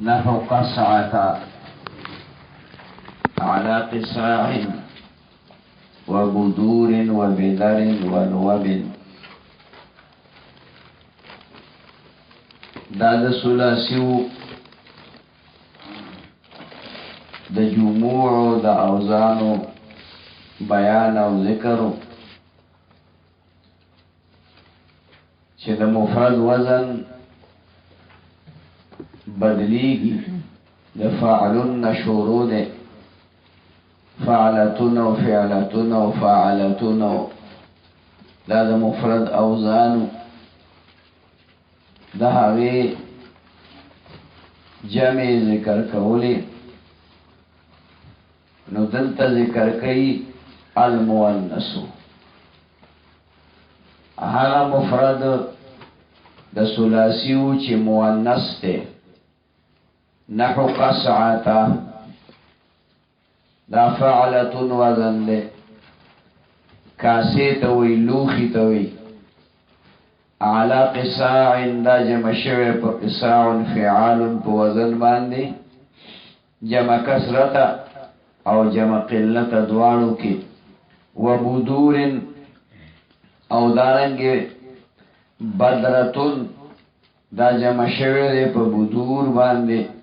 نحو قصعة على قصاع وبدور وبذر ونوب. دا د ثلاثیو د جموع د اوزانو بیان او ذکر چې د مفرد وزن بدلیږي د فاعلن شروع ده فعلتن و فعلتن و فعلتن دا د مفرد اوزانو دا هغه جمع ذکر کولی نو دلته ذکر کوي المؤنث هغه مفرد د ثلاثیو چې مؤنث ده نحو قصعه دا فعلتن وزن ده کاسه ته وی لوخي ته وی على قصاع دا جمع شوه په قصاع فعال په وزن باندې جمع کسرت او جمع قلت دواړو کې وبدور او دارنګ بدرتن دا جمع شوه په بدور باندې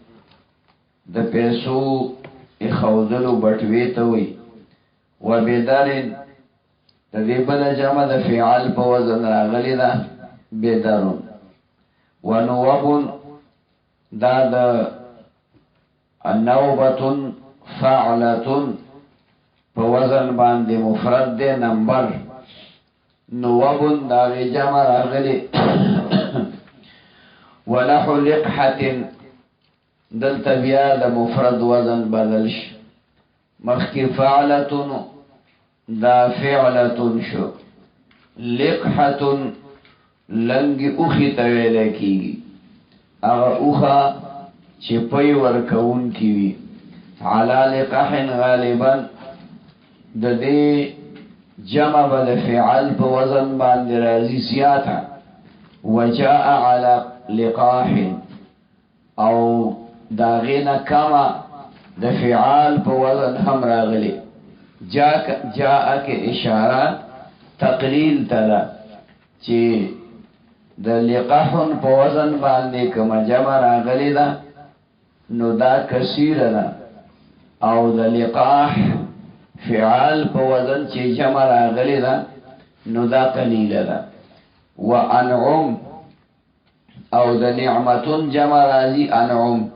د پیسو اخوذلو بټوي ته وي وبدرن د دې بل جمع د فعال په وزن راغلی دا بدرون ونوب دا د النوبه فعلة په وزن باندې مفرد ده نمبر نوب دا جمع راغلی ونحو لقحه دلته بیا د مفرد وزن بدل شي مخکې فعلتن دا فعلتن شو لقحه لنګ اوخي ته ویل کیږي هغه اوخه چې پي ورکون کیوي علی لقح غالبا د دې جمع بل فعل په وزن باندې راځي زیاته وجاء على لقاح او داغینا کما د فعال په وزن هم راغلی جاء کې اشاره تقلیل تلا چې د لقاحن په وزن باندې کوم جمع راغلی دا نو دا کثیر ده او د لقاح فعال په وزن چې جمع راغلی دا نو دا قلیل ده وانعم او د نعمتون جمع راځي انعم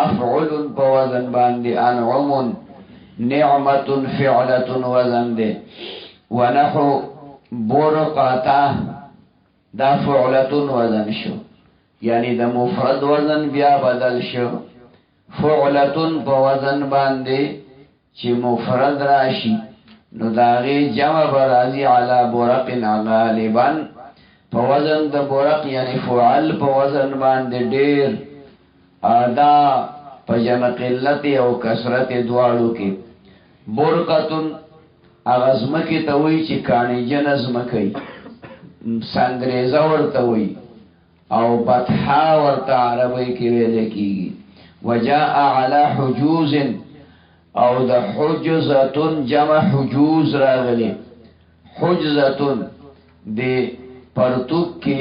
افعل په وزن باندې انعم نعمت فعلة وزن ده ونحو برقاتا دا فعلة وزن شو یعنی د مفرد وزن بیا بدل شو فعلة په وزن باندې چې مفرد راشي نو داغه جمع برازي علی برق غالبا په وزن د برق یعنی فعل په وزن باندې ډیر ادا په جمع قلت او کثرت دواړو کې برقتن اغزمه کې ته وی چې کانی جنزمه کوي سنگریزه ورته وی او فتحا ورته عربی کې ویل کېږي وجاء على حجوز او د حجزتن جمع حجوز راغلي حجزتن د پرتوک کې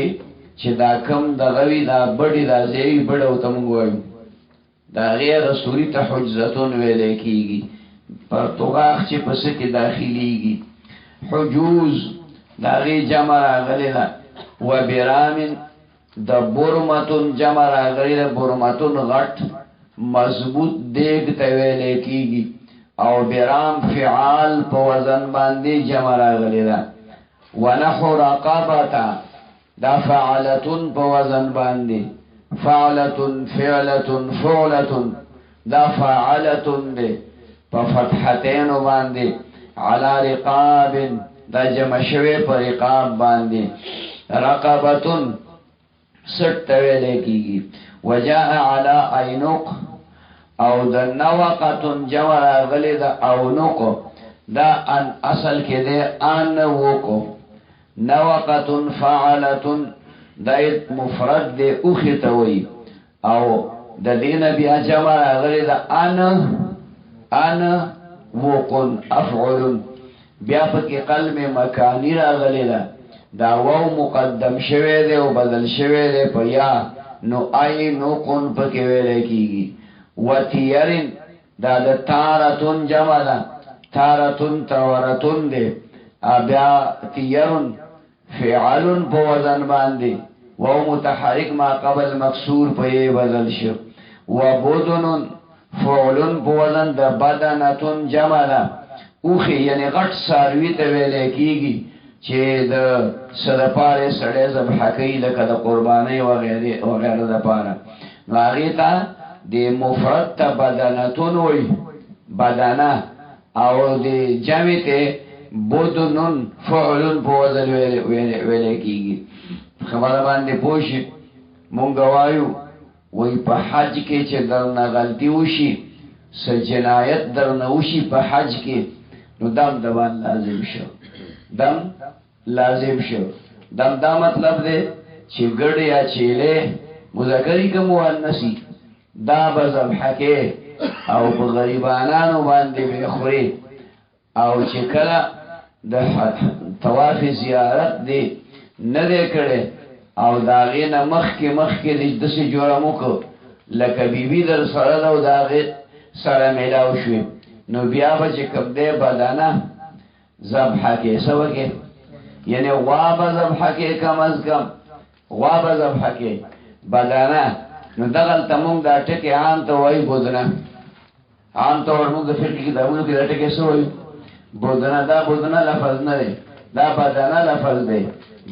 چې دا کم د غوی دا بڑی دا زیوی بڑو تمگویم دا غیر سوری تا حجزتون ویلے کیگی پرتوغاق چې پس کې داخلیگی حجوز دا غی جمع راغلی دا و برامن دا برمتون جمع راغلی دا برمتون غٹ مضبوط دیگ تا ویلے کیگی او برام فعال پا وزن باندی جمع راغلی دا ونحو رقابتا دا فعلتن په وزن باندې فعلتن فعلتن فعلتن دا فعلتن دے په فتحتين باندې على رقاب دا جمع شوی په رقاب باندې رقبتن سټ ویل کیږي وجاء على عینق او د نوقتن جمع راغلی دا اونق دا ان اصل کې ده ان وکو نوقتن فعلتن دایت مفرد ده اوخی توی او د دین بیا جمع راغلی دا انا وقن افعل بیا پکې قلم مکانی راغلی دا واو مقدم شوه دی او بدل شوه دی په یا نو ای نو قن پکې ویل کیږي وتیرن دا د تارتون جمع ده تارتون تورتون دی بیا تیرن فعل په وزن باندې واو متحرک ما قبل مکسور په بدل شو وبدن فعل په وزن د بدنتون جمع ده اوخه یعنی غټ ساروی ته ویل کیږي چې د صدپاره سړی ذبح کوي لکه د قربانۍ وغیره د پاره نو هغې ته د مفرد ته بدنتون وي بدنه او د جمع ته بدنون فعلون په وزن ویل کیږي خبره باندې پوه شي مونږ وایو وی په حج کې چې درنه غلطي وشي څه جنایت درنه وشي په حج کې نو دم دوان لازم شو دم لازم شو دم دا مطلب دی چې ګډ یا چیلې مذکری که مؤنثی دا به ذبح کې او په غریبانانو باندې به خوري او چې کله د طواف زیارت دی نه دی کړی او دا هغې نه مخکې داسې جوړه مو کړو لکه بیبي در سره ده او د هغې سره میلاو شوې نو بیا به چې کوم دی بدنه ذبح کې څه وکړې یعنی غوا به ذبح کې کم از کم غوا به ذبح کې بدنه نو دغلته مونږ دا ټکې عام ته وایي بودنه عام طور مونږ د فقهي کتابونو کې دا ټکې څه وایو بودنه دا بودنه لفظ نه دی دا بدنه لفظ دی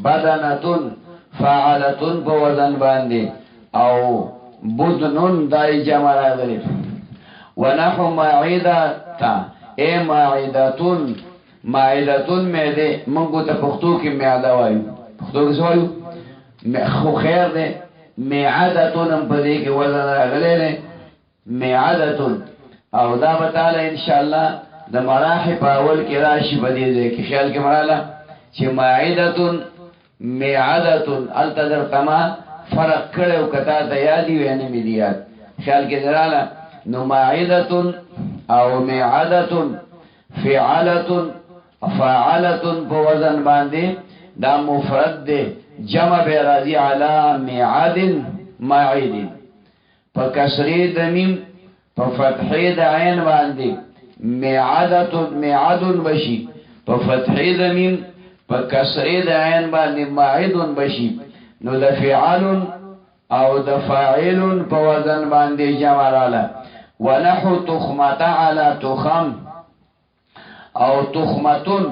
بدنتون فعلتون په وزن باندې او بدنون دای جمع راغلی ونحو معیدتا ای معیدتون معیدتون معده منگو تا پختو کی معده وایو پختو کسی وایو خو خیر ده معیدتون هم پده که وزن راغلی ده معیدتون او دا بتاله انشاءاللہ د مراحب اول کی راشی بدیده که خیال که مراله چه معیدتون معیدتون التا در تما فرق کړو کتا ته یادی ویني مليات خیال کې دراله نو معیدتون او معیدتون فعلتون فعلتون په وزن باندې دا مفرد دی جمع به راځي علی معاد معید په کسری د میم په فتحې د عین باندې معادتون معادن بشي په فتحې د میم په کسری د عین باندې معیدن بشي نو د فعال او د فاعل په وزن باندې جمع رااله ونحو تخمت علی تخم او تخمتون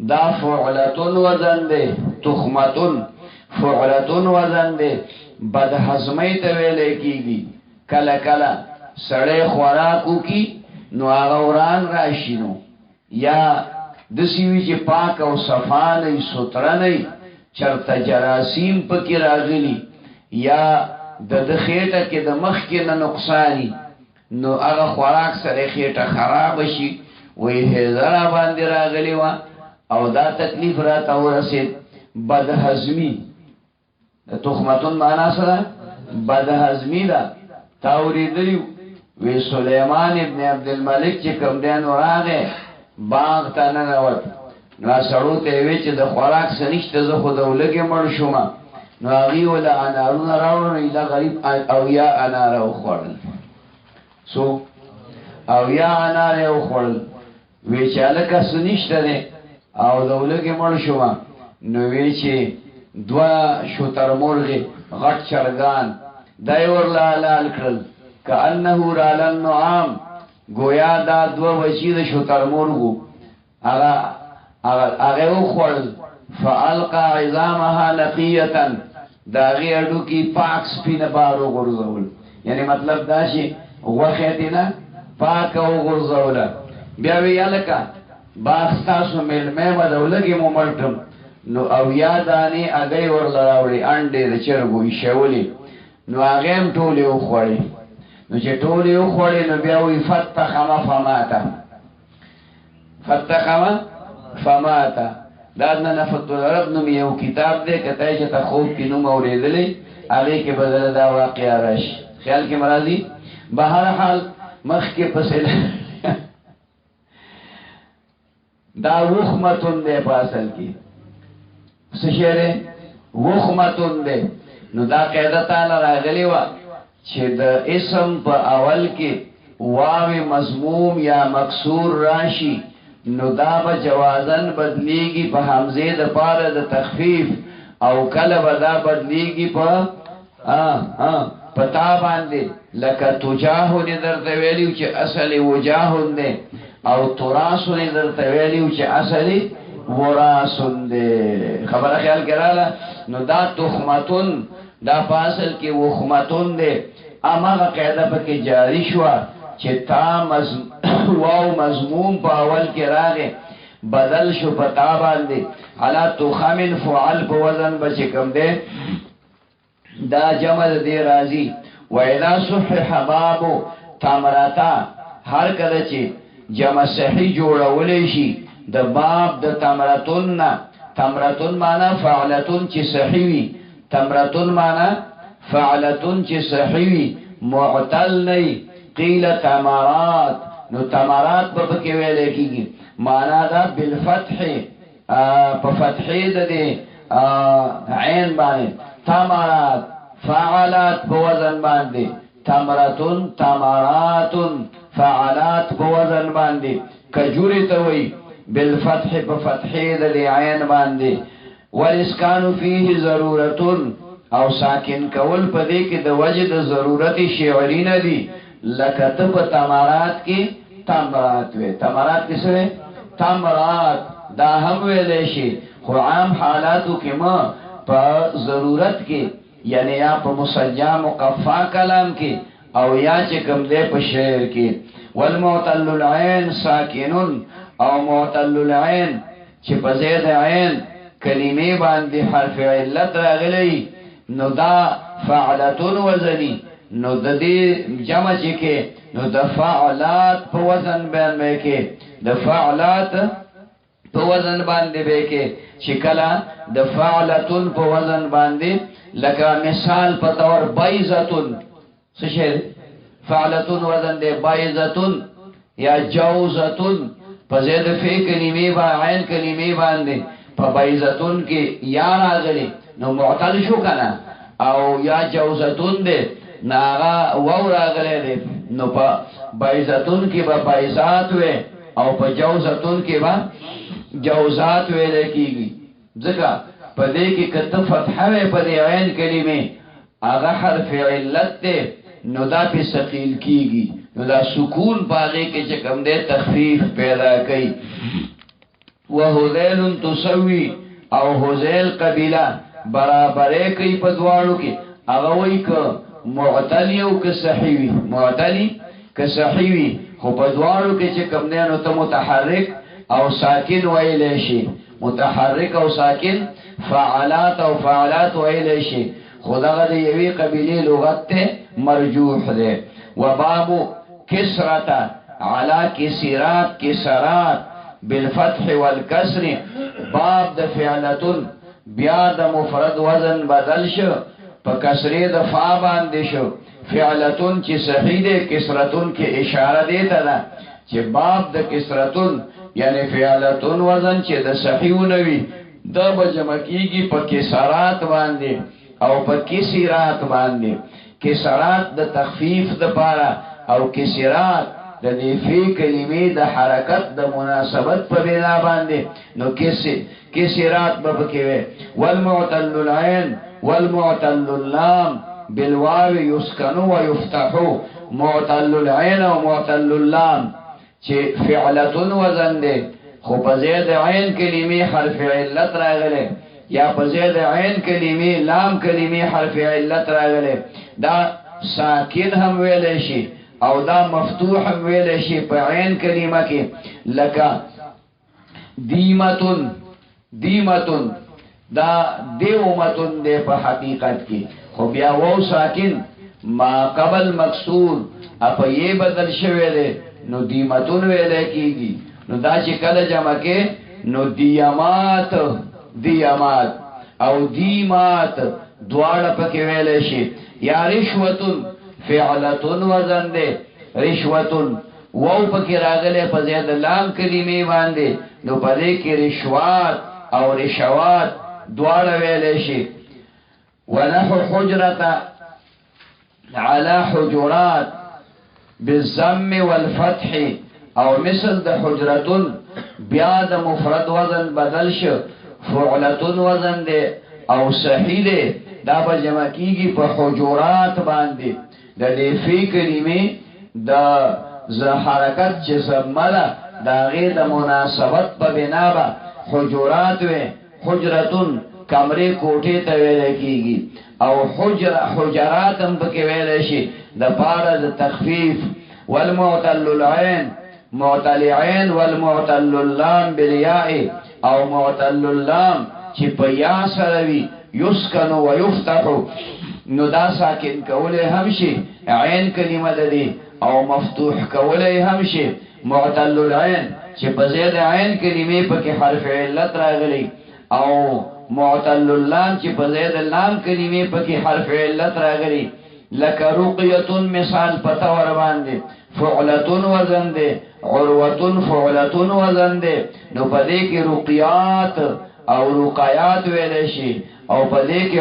دا فعلتون وزن دی تخمتون فعلتون وزن دی بد هضمی ته ویل کیږي کله کله سړی خوراکو کی نو هغه وران راشي نو یا د سیوی چې پاک او صفا نه ستر نه چرته جراثیم پکې راغلي یا د خېټه کې د مخ کې نه نقصانی نو هغه خوراک سره خېټه خراب شي وې هزار باندې راغلی و او دا تکلیف را ته ورسید بد هضمی تخمتون معنا سره بد هضمی دا تاوریدلی وی سلیمان ابن عبدالملک چې کوم دین راغې باغ ته ننوت نو سړو ته وی چې د خوراک سنشته زه خو د ولګې مړ شوم نو هغې وله انارونه راوړل ایله غریب او یا اناره وخوړل سو او یا اناره وخوړل وی چې هلکه سنشته دی او د ولګې مړ شوم نو وی چې دوه شترمرغې غټ چرګان دی ورله حلال کړل کأنه رال النعام گویا دا دو بچی د شترمرغو هغه وخوړل فالقى عظامها نقیه دا غي اډو کی پاک سپینه بارو غرزول یعنی مطلب دا شي غوخه دي نه پاک او غرزول بیا وی الکا باستاسو ملمه مدولګي مو ملټم نو او یادانی اگئی ورلراوڑی انڈی دا چرگوی شولی نو اگیم ٹولی اخوڑی نو چه ٹولی اخوڑی نو بیاوی فتخم فماتا دادنا نفت العرب نم یو کتاب دے کتای چه تا خوب کی نم اوریدلی اگئی که بدل دا واقعا رش خیال کې مرادي بهر حال مخ کې پسل دا وخمتون دے پاسل کی سشیره وخمتون دے نو دا قیدتانا راغلی وا چه دا اسم پا اول کی واو مضموم یا مکسور راشی نو دا با جوازن بدلیگی پا حمزه دا پار دا تخفیف او کل با دا بدلیگی پا پتا بانده لکه تجاهو ندر دویلیو چه اصل وجاهو دے او تراسو ندر تویلیو چه اصلی وراسون دے خبر خیال کرالا نو دا تخمتون دا پاسل کی وخمتون دے اما غا قیده پا که جاری شوا چه تا واو مضموم پا اول کی راگے بدل شو پتا باندے حالا تخمن فعال پا وزن بچکم دے دا جمل دے رازی وَإِذَا صُحِّحَ بَابُ تَمْرَتَا هر کله چې جمع صحیح جوړولې شي د باب د تمرتون نه تمرتون معنا فعلتون چې صحیح وي تمرتون معنا فعلتون چې صحیح وي معتل نه قیل تمرات نو تمرات په کې ویل کېږي معنا دا بالفتح په فتحې د عین باندې تمرات فعلات بوزن باندې تمرتون تمراتون فعلات بوزن باندې کجوري ته وي بالفتح بفتحې د عین باندې والاسکان فيه ضرورت او ساکن کول په دې کې د وجه د ضرورت شعری نه دي لکه ته په تمرات کې تمرات وي تمرات کې څه تمرات دا هم ویل شي خو عام حالاتو کې ما په ضرورت کې یعنی یا په مسجع مقفع کلام کې او یا چې کوم دې په شعر کې والمعتل العين ساکن او معتل العين چې په زید عین کلمې باندې حرف علت راغلی نو دا فعلتون وزنی نو د دې جمع چې کې نو د فعلات په وزن باندې کې د فعلات په وزن باندې به کې چې کله د فعلتون په وزن باندې لکه مثال په تور بایزتون څه شی فعلتون وزن دی بایزتون یا جوزتون په زید فی کلمې با عین کلمې باندې په بایزتون کې یا راغلی نو معتل شو کنه او یا جوزتون دی ناغا وو راغلی دی نو په بایزتون کې به بایزات وي او په جوزتون کې به جوزات ویل کېږي ځکه په دې کې کته فتحه وي په دې عین کلمې هغه حرف علت دی نو دا په ثقيل کېږي نو دا سکون باغې کې چې کوم دې تخفیف پیدا کوي وهذيل تسوي او هذيل قبيله برابرې کوي په دواړو کې هغه وایي ک معتلی او ک صحیح معتلی ک صحیح خو په دواړو کې چې کوم نه نو ته متحرک او ساکن ویل شي متحرک او ساکن فعلات او فعلات ویل شي خدای دې یوې قبيله لغت ته مرجوح ده وباب كسرة على كسرات كسرات بالفتح والكسر باب د فعلتون بیا د مفرد وزن بدل شو په کسره د فا باندې شو فعلتون چې صحیح ده کسرتون کې اشاره دی ته چې باب د کسرتون یعنی فعلتون وزن چې د صحیح ونوي د بجمع کیږي په کسرات باندې او په کسرات باندې کسرات د تخفیف د پاره او کسرات د نفي کلمې د حرکت د مناسبت په بنا باندې نو کسرات به پکې والمعتل العين والمعتل اللام بالواو يسكن ويفتح معتل العين او معتل اللام چې فعلتون وزن دي خو په زید عین کلمې حرف علت راغله یا په زید عین کلمې لام کلمې حرف علت راغله دا ساکن هم ویل شي او دا مفتوح هم ویل شي په عین کلمه کې لکه دیمتون دیمتون دا دیومتون دی په حقیقت کې خو بیا وو ساکن ما قبل مکسور اپا یہ بدل شوی دی نو دیمتون ویلے کیږي نو دا چې کله جمع کې نو دیامات دیامات او دیمات دواړه پکې ویلې شي یا رشوتون فعلتون وزن دے رشوتون وو پکی راغلے پا زید لام کلمی باندے نو پدے کی رشوات او رشوات دوار ویلشی ونحو حجرتا على حجرات بالضم والفتح او مثل د حجرتون بیا د مفرد وزن بدل شو فعلتون وزن دے او صحیح دے دا با جمع کیگی پا حجرات باندے دا لیفی کلمی دا حرکت چه زمالا دا غیر دا مناسبت پا بنابا حجرات وے حجرتون کمرے کوٹے تا ویلے کیگی او حجرات هم پکی ویلے شی دا پارا دا تخفیف والمعتل العین معتل عین والمعتل اللام بالیائی او معتل اللام چی پا یا سروی یسکنو و یفتحو نو دا ساکن کولے همشی عین کلمه دی او مفتوح کولے همشی معتل العین چی پا زید عین کلمه پا کی حرف علت راغلی او معتل اللام چی پا زید اللام کلمه پا کی حرف علت راغلی لکا رقیتون مثال پتا وربان دی فعلتون وزن دے عروتون فعلتون وزن دے نو پا دے کی رقیات او رقیات ویلشی او پا دے کی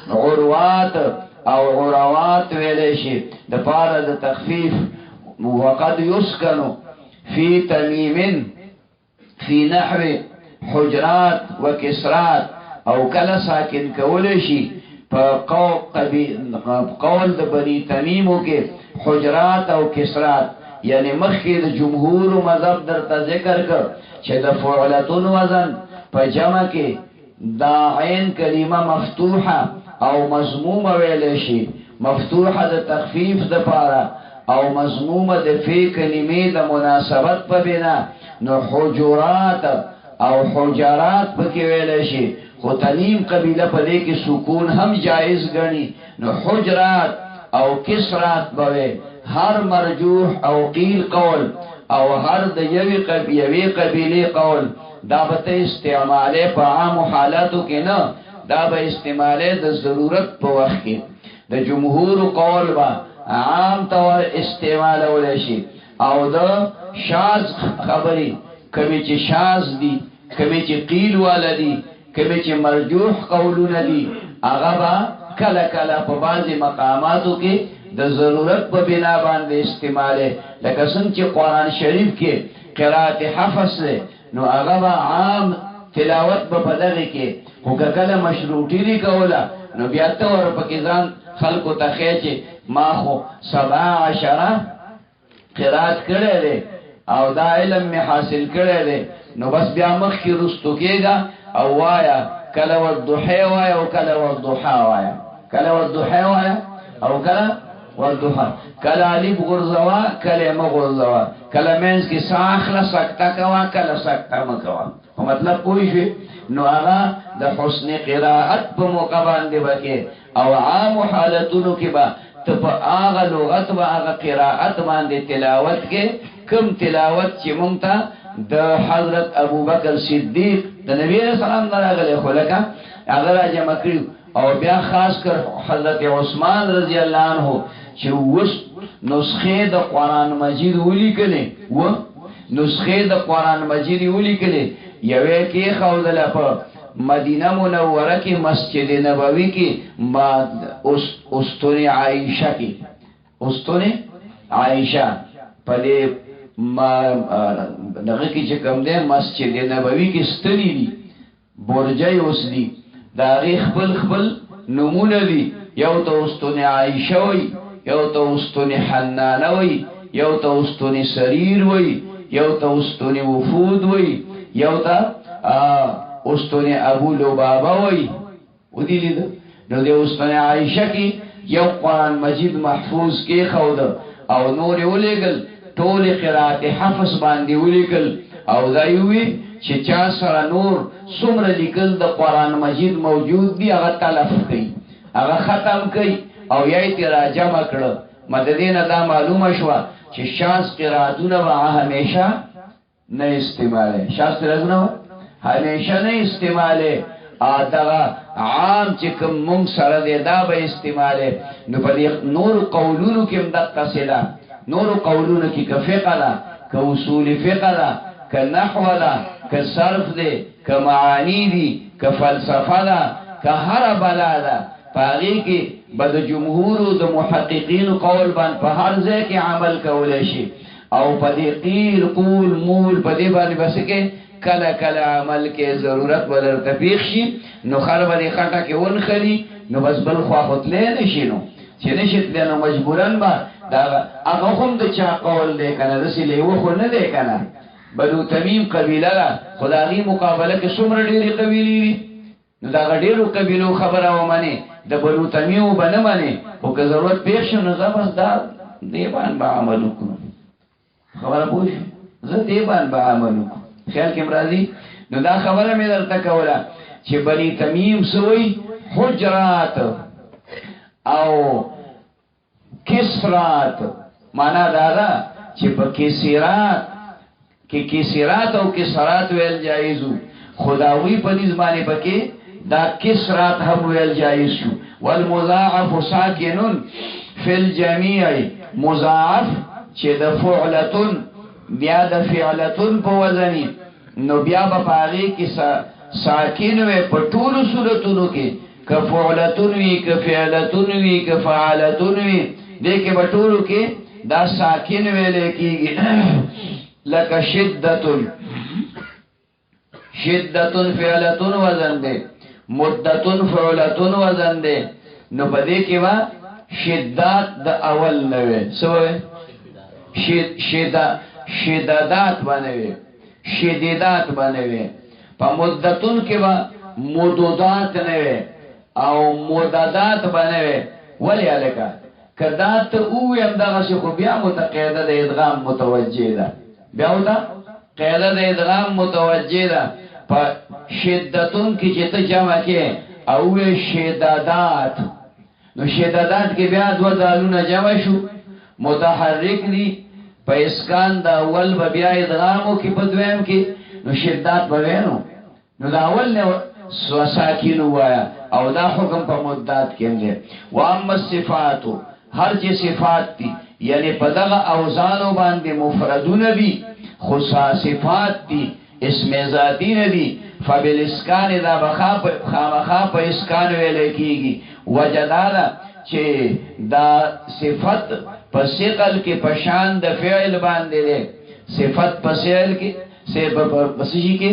عروات او عروات ویلشی دا پارا دا تخفیف وقد یسکنو فی تمیم فی نحو حجرات و کسرات او کل ساکن کولشی پا قول دا بنی تمیمو کے حجرات او کسرات یعنی مخی دا جمهور و مذہب در تا ذکر کر چه دا فعلتون وزن پا جمع کے دا عین کلمہ مفتوحا او مضموم ویلشی مفتوحا دا تخفیف دا پارا او مضموم دا فی کلمی دا مناسبت پا بنا نو حجرات او حجرات پا کی ویلشی خو تنیم قبیلہ پا دے کی سکون ہم جائز گنی نو حجرات او کسرات بوے ہر مرجوح او قیل قول او ہر دا یوی قبیلی قول دا بتا استعمالے پا عام حالاتو کے نا دا با استعمالے دا ضرورت پا وقت کی دا جمهور قول با عام طور استعمال اولیشی او دا شاز خبری کمی چی شاز دی کمی چی قیل والا دی کمی چی مرجوح قولون دی آغا با کلا کلا پا بعضی مقاماتو کی دا ضرورت پا بنا باند استعمالے لکسن چی قرآن شریف کے قرآت حفظ لے نو آغا با عام تلاوت با پدغی کے خوکا کلا مشروطی دی کولا نو بیاتا ور پاکیزان خلقو تخیچے ما خو 17 قرآت کرے دے او دا علم میں حاصل کرے دے نو بس بیا مخ کی رستو کے گا او وایا کلا والضحی وایا او کلا والضحا وایا کلا والضحی وایا او کلا والضحا کلا علیب غرزوا کلا مغرزوا کلا مینز کی ساخلا سکتا کوا کلا سکتا مکوا مطلب کوئی شوی نو آغا دا حسن قراءت پا موقع باندے بکے او عام حالتونو کی با تب آغا لغت و آغا قراءت باندے تلاوت کے کم تلاوت چی مونتا دا حضرت ابو بکر صدیق دا نبی علیہ السلام دا راگلے خلقا اگر آجا مکریو او بیا خاص کر حضرت عثمان رضی اللہ عنہ چی وس نسخے دا قرآن مجید اولی کلے و نسخے دا قرآن مجید اولی کلے یوے کی خوضل پا مدینہ منورہ کی مسجد نبوی کی استون عائشہ کی استون عائشہ پدے دغه کی چکم دے مسجد نبوی کی ستنی دی برجای اس دی داغی خبل نمون دی یو تا استون عائشہ وی یو تا استون حنانہ وی یو تا استون سریر وی یو تا استون وفود وی یو تا استون ابو لبابا وی او دی لید نو دی استون عائشہ کی یو قرآن مجید محفوظ کی خود او نور اولیگل طول قرآت حفظ باندی ولیکل او دایوی چه چا سر نور سمر لکل دا قرآن مجید موجود دی اغا تلف کئی اغا ختم کئی او یای تیرا جمع کرد مددین دا معلوم شوا چه شاز قرآتون با ہمیشہ نہ استعمالے شاز قرآتون با ہمیشہ نہ استعمالے دا عام چې کوم مونږ سره دی دا به استعماله. نو په نور قولونو کې هم دقه سلا، نور قولونو کې که فقه ده، که اصول فقه ده، که نحو ده، که صرف دی، که معانی دي، که فلسفه ده، که هر بلا ده، پاغي کې به د جمهور د محققین قول باندې په هر ځای کې عمل کولای شي. او په دې قیل قول مول په دې باندې بس کې کله کله عمل کې ضرورت ولرته پیښ شي، نو خر باندې خټه کې ونخلي، نو بس بل خوا خپلې نشي، نو چې نشي تل نو مجبورن با دا هغه هم د چا قول دی کنه، رسېلې و خو نه دی کنه. بنو تمیم قبیله ده، خدایي مقابله کې څومره ډېری قبیلې دي، نو دا ډېرو قبیلو خبره ومني، د بنو تمیم بنه مني، او که ضرورت پیښ شي نو بس دا دی باندې عمل وکړو. خبره پوه شئ، زه دې باندې عمل وکړم. خیال کې مرادي. نو دا خبره مې درته کوله چې بني تمیم سوی حجرات او کسرات، معنا دا ده چې په کسرات کې کسرات او کسرات ویل جایزو، خداوی په دې زمانه پکې دا کسرات هم ویل جایز شو. والمضاعف ساکنن فی الجميع، مضاعف چې د فعلتن بیا د فعلتن په وزنی، نو بیا به پاغي کې ساکن وي په ټولو صورتونو کې، که فعلتن وي، که فعلتن وي، که فعلتن وي، دې کې په ټولو کې دا ساکن ویل کېږي. لکه شدتن، شدتن فعلتن وزن دی، مدتن فعلتن وزن دی، نو په دې کې وا شدت د اول نه وي، سوې شدادات بنوي، شدیدات بنوي. په مدتون کې با مدودات نوي او مدادات بنوي. ولی الکا کدات او یم دغه شی خو بیا متقاعده د ادغام متوجه ده، بیا ودا قاعده د ادغام متوجه ده. په شدتون کې چې ته جمع کې او شدادات، نو شدادات کې بیا دو دالونه جمع شو، متحرک دي، په اسکان دا اول به بیا ادغامو کې په دویم کې، نو شدات به وینو، نو دا اول نه ساکن وایا، او دا حکم په مدات کې دی. و اما الصفات، هر چې صفات دي یعنی په دغه اوزانو باندې مفردونه دي، خصاصفات دي، اسم ذاتی نه دي، فبالاسکان دا خامخا په اسکان ویل کېږي. وجدادا چې دا صفت په ثقل کې پشان د فعل باندې ده، صفت په ثقل کې پسې کې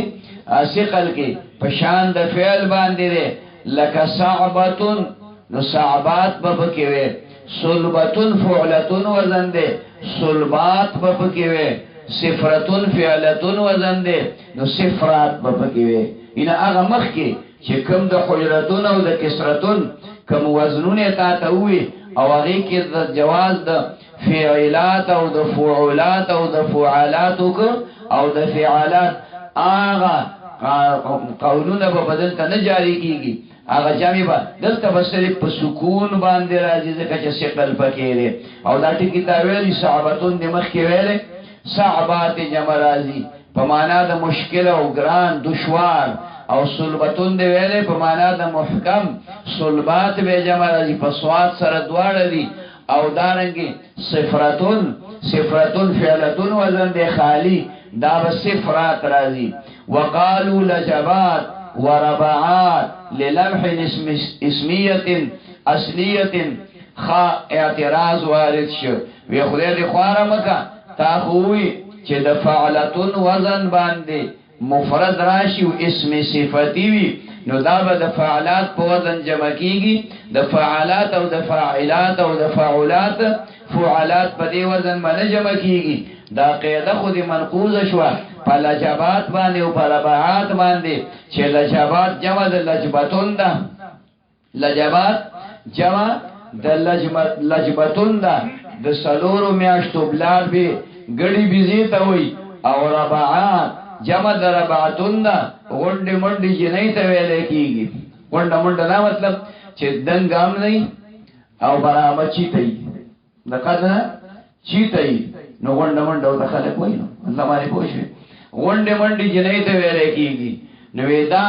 ثقل کې پشان د فعل باندې ده. لکه صعبتن، نو صعبات به پکې وي، صلبتن فعلتن وزن ده، صلبات به پکې وي، صفرتن فعلتن وزن ده، نو صفرات به پکې وي. ان هغه مخ کې چې کوم د حجرتن او د کسرتن کوم وزنونه تا ته وي، او هغه کې د جواز د فعلات او د فعولات او د فعالات او د فعالات هغه قولونه په بدل ته نه جاری کیږي، هغه جامع به دلته به صرف په سکون باندې راځي، ځکه چې ثقل پکې دی. او دا ټکی تا ویلي صعبتون د مخ کې ویلي، صعبات جمع راځي په معنا د مشکل او ګران دشوار، او صلبتون دی ویلي په معنا د محکم، صلبات به جمع راځي په صوات سره دواړه دي. او دارنګي صفرتون، صفرتون فعلتون وزن دی خالی، دا به صفرات راځي. وقالوا لجبات وربعات للمح اسمیت اصلیت، خا اعتراض وارد شو، وی خدای دی خواره مکا تا خووی چې د فعلتون وزن باندې مفرد راشي و اسم صفتی وی، نو دا به د فعلات په وزن جمع کیږي، د فعلات او د فاعلات او د فعولات، فعلات په دې وزن باندې جمع کیږي. دا قاعده خودی منقوضه شو په لجبات باندې او په ربعات باندې، چې لجبات جمع د لجبتون ده، لجبات جمع د لجبتون ده، د سلورو میاشتو بلار به ګړي بيزي ته وي. او ربعات جمع د ربعتون ده، غونډه منډي جنې ته ویل کیږي. غونډه منډه دا مطلب چې دنګام نه او برابر چیتای، دغه چیتای، نو غونډه منډه او خلک وای، نو الله باندې پوښي غونډه منډي جنې ته ویل کیږي. نو دا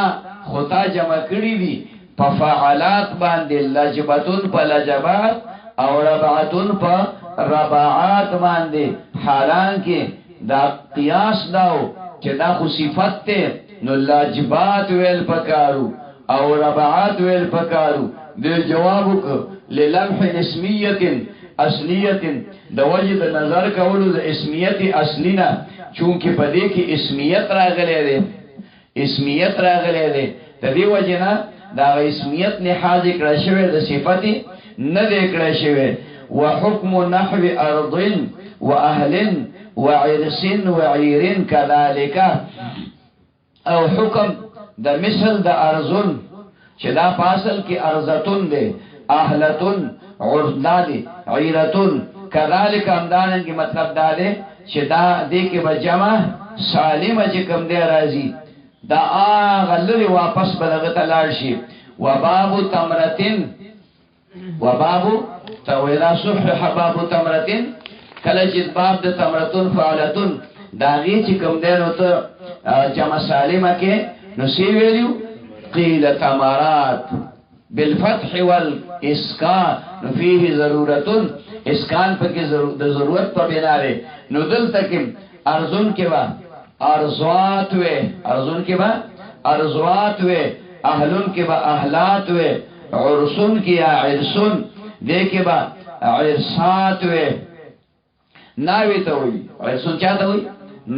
خدا جمع کړی دي په فعلات باندې لجبتون په لجبات او ربعتون په ربعات باندې حالانکه دا قیاس داو چې دا خو صفت ته نو لجبات ویل پکارو او ربعات ویل پکارو د جوابک للمح اسمیت اصلیت د وجد نظر کولو د اسمیت اصلینا چونکه په دې کې اسمیت راغلی دی اسمیت راغلی دی د دې وجنه دا اسمیت لحاظ کړه شوی د صفت نه دی کړه شوی وحكم نحو ارض واهل وعرس وعير كذلك او حکم د مثل د ارزون چې دا فاصل کې ارزتون دی اهلتون عرضدادی عیرتون كذلك امدانن کی مطلب دا دی چې دا دې کې به جمع سالمه چې کوم دی راځي دا آغا لری واپس بلغت لار شي وباب تمرتن وبابو تویلا صحح بابو تمرتن کله چې باب د تمرتن فعلتن داغي چې کوم دی نو ته جمع سالمه کې نو سی ویلو قیل تمرات بالفتح والاسکان نو فيه ضرورت اسکان په کې ضرورت په بنا لري نو دلته کې ارزون کې وا ارزوات وے ارزون کې با ارزوات وے اهلون کې با اهلات وے عرسون کې یا عرسون دې کې با عرسات وے ناوی ته وي عرسون چاته وي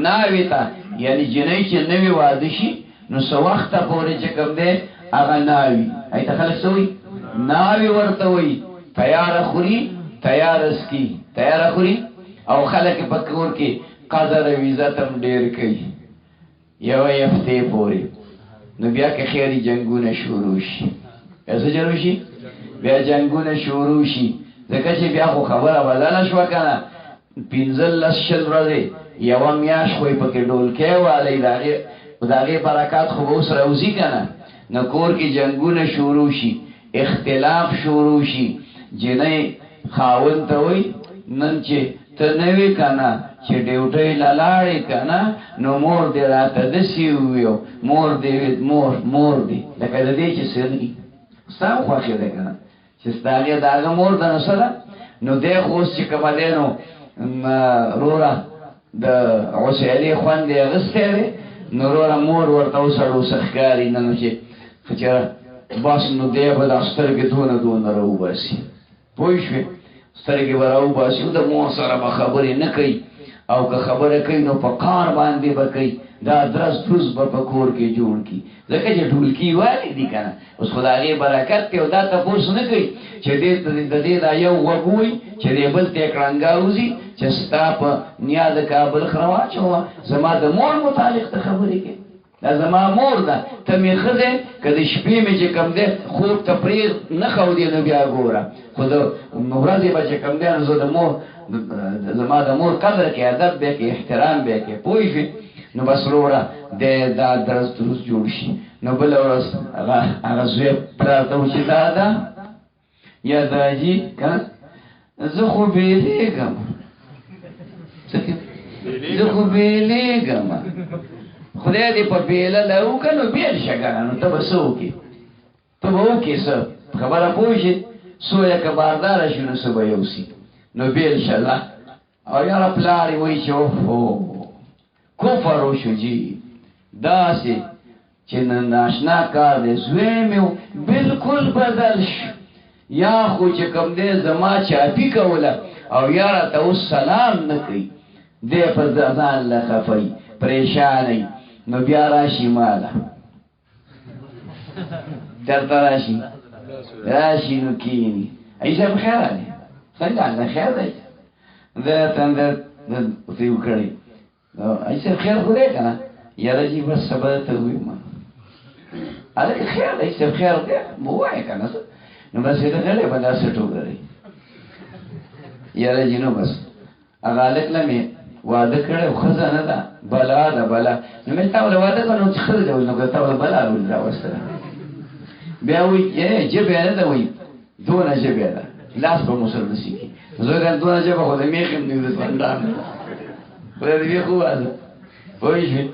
ناوی ته یعنی جنې چې نوی واده شي نو سو وخت پورې چې کوم دې هغه ناوی ایت خلک سوې ناوی ورته وي تیار خوري تیار اسکی تیار خوري او خلک پکور کې قدر ویزتم ډیر کوي یو یفته پوری نو بیا که خیری جنگونه شروع شي ایسه جنو شي بیا جنگونه شروع شي ځکه چې بیا خو خبره بدله شو کنه پینځل لشل راځي یو میاش خوې پکې ډول کې والی داغه برکات خو اوس راوځي کنه نو کور کې جنگونه شروع شي اختلاف شروع شي جنې خاون ته وای نن چې ته نوی کنا چې ډیوټي لالاړې کنا نو مور دې راته د سیویو مور دې مور دې لکه د دې چې سرني ستاسو خوښه ده کنه چې ستاره داغه مور د نسله نو دې خو چې کمالینو رورا د اوسېلې خوان دې غسته نو رورا مور ورته وسړو سخکاری نن چې فچره باس نو دې په داستر کې دونه راو باسي پوښوي سترګې وراو باسي د مور سره خبرې نه کوي او که خبره کوي نو په کار باندې به کوي دا درس فوز په کور کې جوړ کی ځکه چې ډولکی والی دي کنه اوس خدای برکت ته دا تاسو نه کوي چې دې دا یو وګوي چې دې بل ته کړنګاوزي چې ستا په نیاد کابل خروا چوا زما د مور متعلق ته خبرې کوي دا زما مور ده ته می خزه کله شپې می چې کم ده خوب تفریح نه خو دې نه بیا ګوره خود مورازي بچ کم ده زه د مور زما د مور قدر کې ادب به کې احترام به کې پوي نو بس وروړه د دا درس جوړ شي نو بل ورځ هغه زوی پراته و چې دا یا داجی کنه زه خو بیلېږم زه خو بیلېږم خدای دې په بیله لو کنو بیل شګانو ته وسو کې ته وو کې څه خبره پوښي سویا کباردار شنو سبا یوسی نو بیل شلا او یاره پلاری وای چې اوه کفر وشو جی داسې چې ناشنا کار دې زوی مې بالکل بدل شو یا خو چې کوم دې زما چاپی کوله او یاره ته سلام نه کوي دې په ځان لا خفای پریشانای نو بیا راشي مالا چرته راشي نو کینی ایسا بخیر آلی څنګه نه خیر دی دا څنګه تیو کړی ایسا خیر خو دی کنه یاره جی بس سبا ته وی ما الکه خیر دی ایسا خیر دی مو وای کنه نو بس دې نه له بندا سټو کړی یاره جی نو بس هغه لکه واده کړو خزانه ده بلا ده بلا نو مې تاول واده کړو چې خزه نو تاول بلا ول راوستل بیا وی جبه نه ده وی دونه جبه ده لاس په مسل نسی کی زه دونه جبه خو دې میخم دې ځوندان خو دې خو واده وای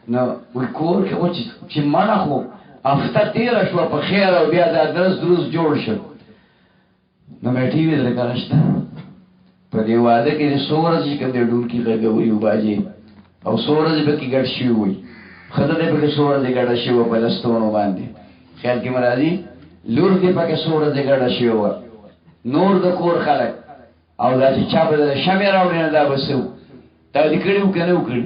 نو وی کور کې و چې مانا خو هفته تیره شوه په خیر او بیا دا دروس جوړ شو نو مې ټي وي درکه نشته په دې واده کې د څو ورځې کوم دی ډولکي غږوي وباجي او څو ورځې پکې ګډ شوي وي ښځه دی پکې څو ورځې ګډه شوې وه په لستوڼو باندې خیال کې مې راځي لور دې پکې څو ورځې ګډه شوې وه نور د کور خلک او دا چې چا به د شمې راوړي نه دا به څه تا دې کړي وو که نه وکړي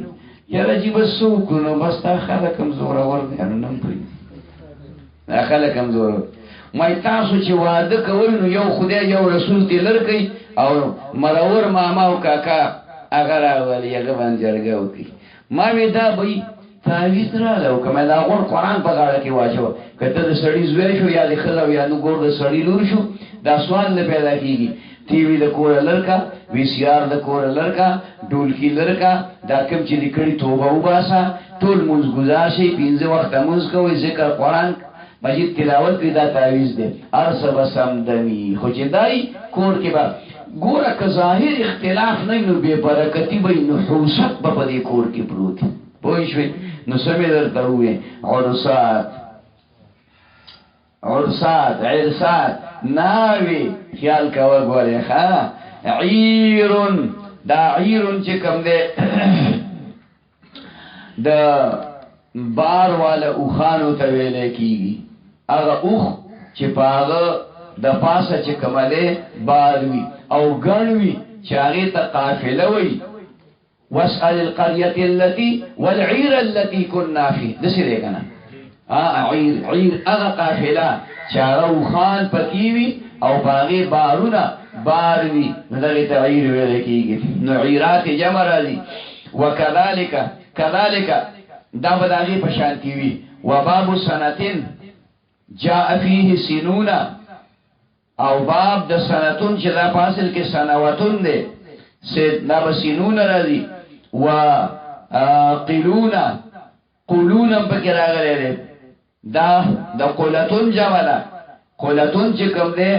یاره چې بس څه وکړو نو بس دا خلک هم زورور دی نو نه هم پرېږدي دا خلک هم زورور مای تاسو چې واده کوئ نو یو خدای یو رسول تی لر کوي او مرور ماما او کاکا هغه راولي هغه باندې جرګه وکړي ما وی دا به تعویذ راغلی او که مې دا غوړ قرآن په غاړه کې واچوه که ته د سړي زوی شو یا د ښځه او یا نو ګور د سړي لور شو دا سوال نه پیدا کېږي ټي وي د کوره لرکا وی سی آر د کوره لرکا ډولکي لرکا دا کوم چې لیکړي توبه وباسه ټول مونځ ګزار شي 15 وخته مونځ کوئ ذکر قرآن مجید تلاوت وی دا تعویذ دی ارس بسم دمی خو چې دای کور کې به ګوره که ظاهر اختلاف نه نو بې برکتي به نحوست به په دې کور کې پروت پوه شوې نو څه مې درته وویې عرسات ناوې خیال کوه ګورې ښه عیرون دا عیرون چې کوم دی د بار والا اوخانو ته ویلی کېږي هغه اوخ چې په هغه د پاسه چې کومه بار وي او ګڼ وي چې هغې ته قافله وي واسأل القرية التي والعير التي كنا فيه دسي دی کنه عیر هغه قافله چې هغه اوښان پکې وي او په هغې بارونه بار وي نو دغې ته عیر ویلی کېږي نو عیرات جمع راځي وکذلک دا به د هغې په شانتي وي وباب سنتن جاء فيه سنون او باب د سنتون چې دا په اصل کې سنوتون دی دا به سنون راځي و قلون پکې راغلی دی دا د قلتون جمع ده قلتون چې کوم دی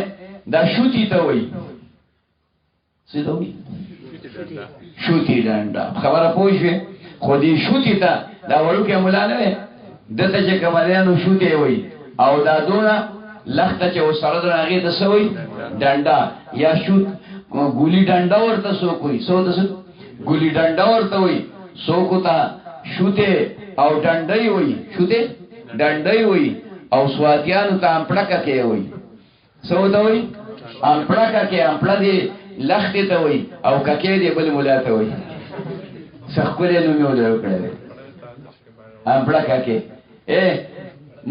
دا شوتي ته وایي څه ته وایي شوتي ډنډه خبره پوه شوې خو دې شوتي ته دا وړوکی ملا نه دی دته چې کومه دی نو شوتي وایي او دا دونه لخته چې ورسره د هغې ته څه وایي ډنډه یا شوت ګولي ډنډه ورته څوک وایي ګولي ډنډه ورته وایي څوک ته شوتې او ډنډۍ وایي شوتې ډنډۍ وایي او سواتیانو ته امپړکه کې وایي څه ورته وایي امپړکه کې امپړه دې لختې ته وایي او ککې دې بل ملا ته وایي څه ښکلی نوم یې ولې وکړی دی امپړکه کې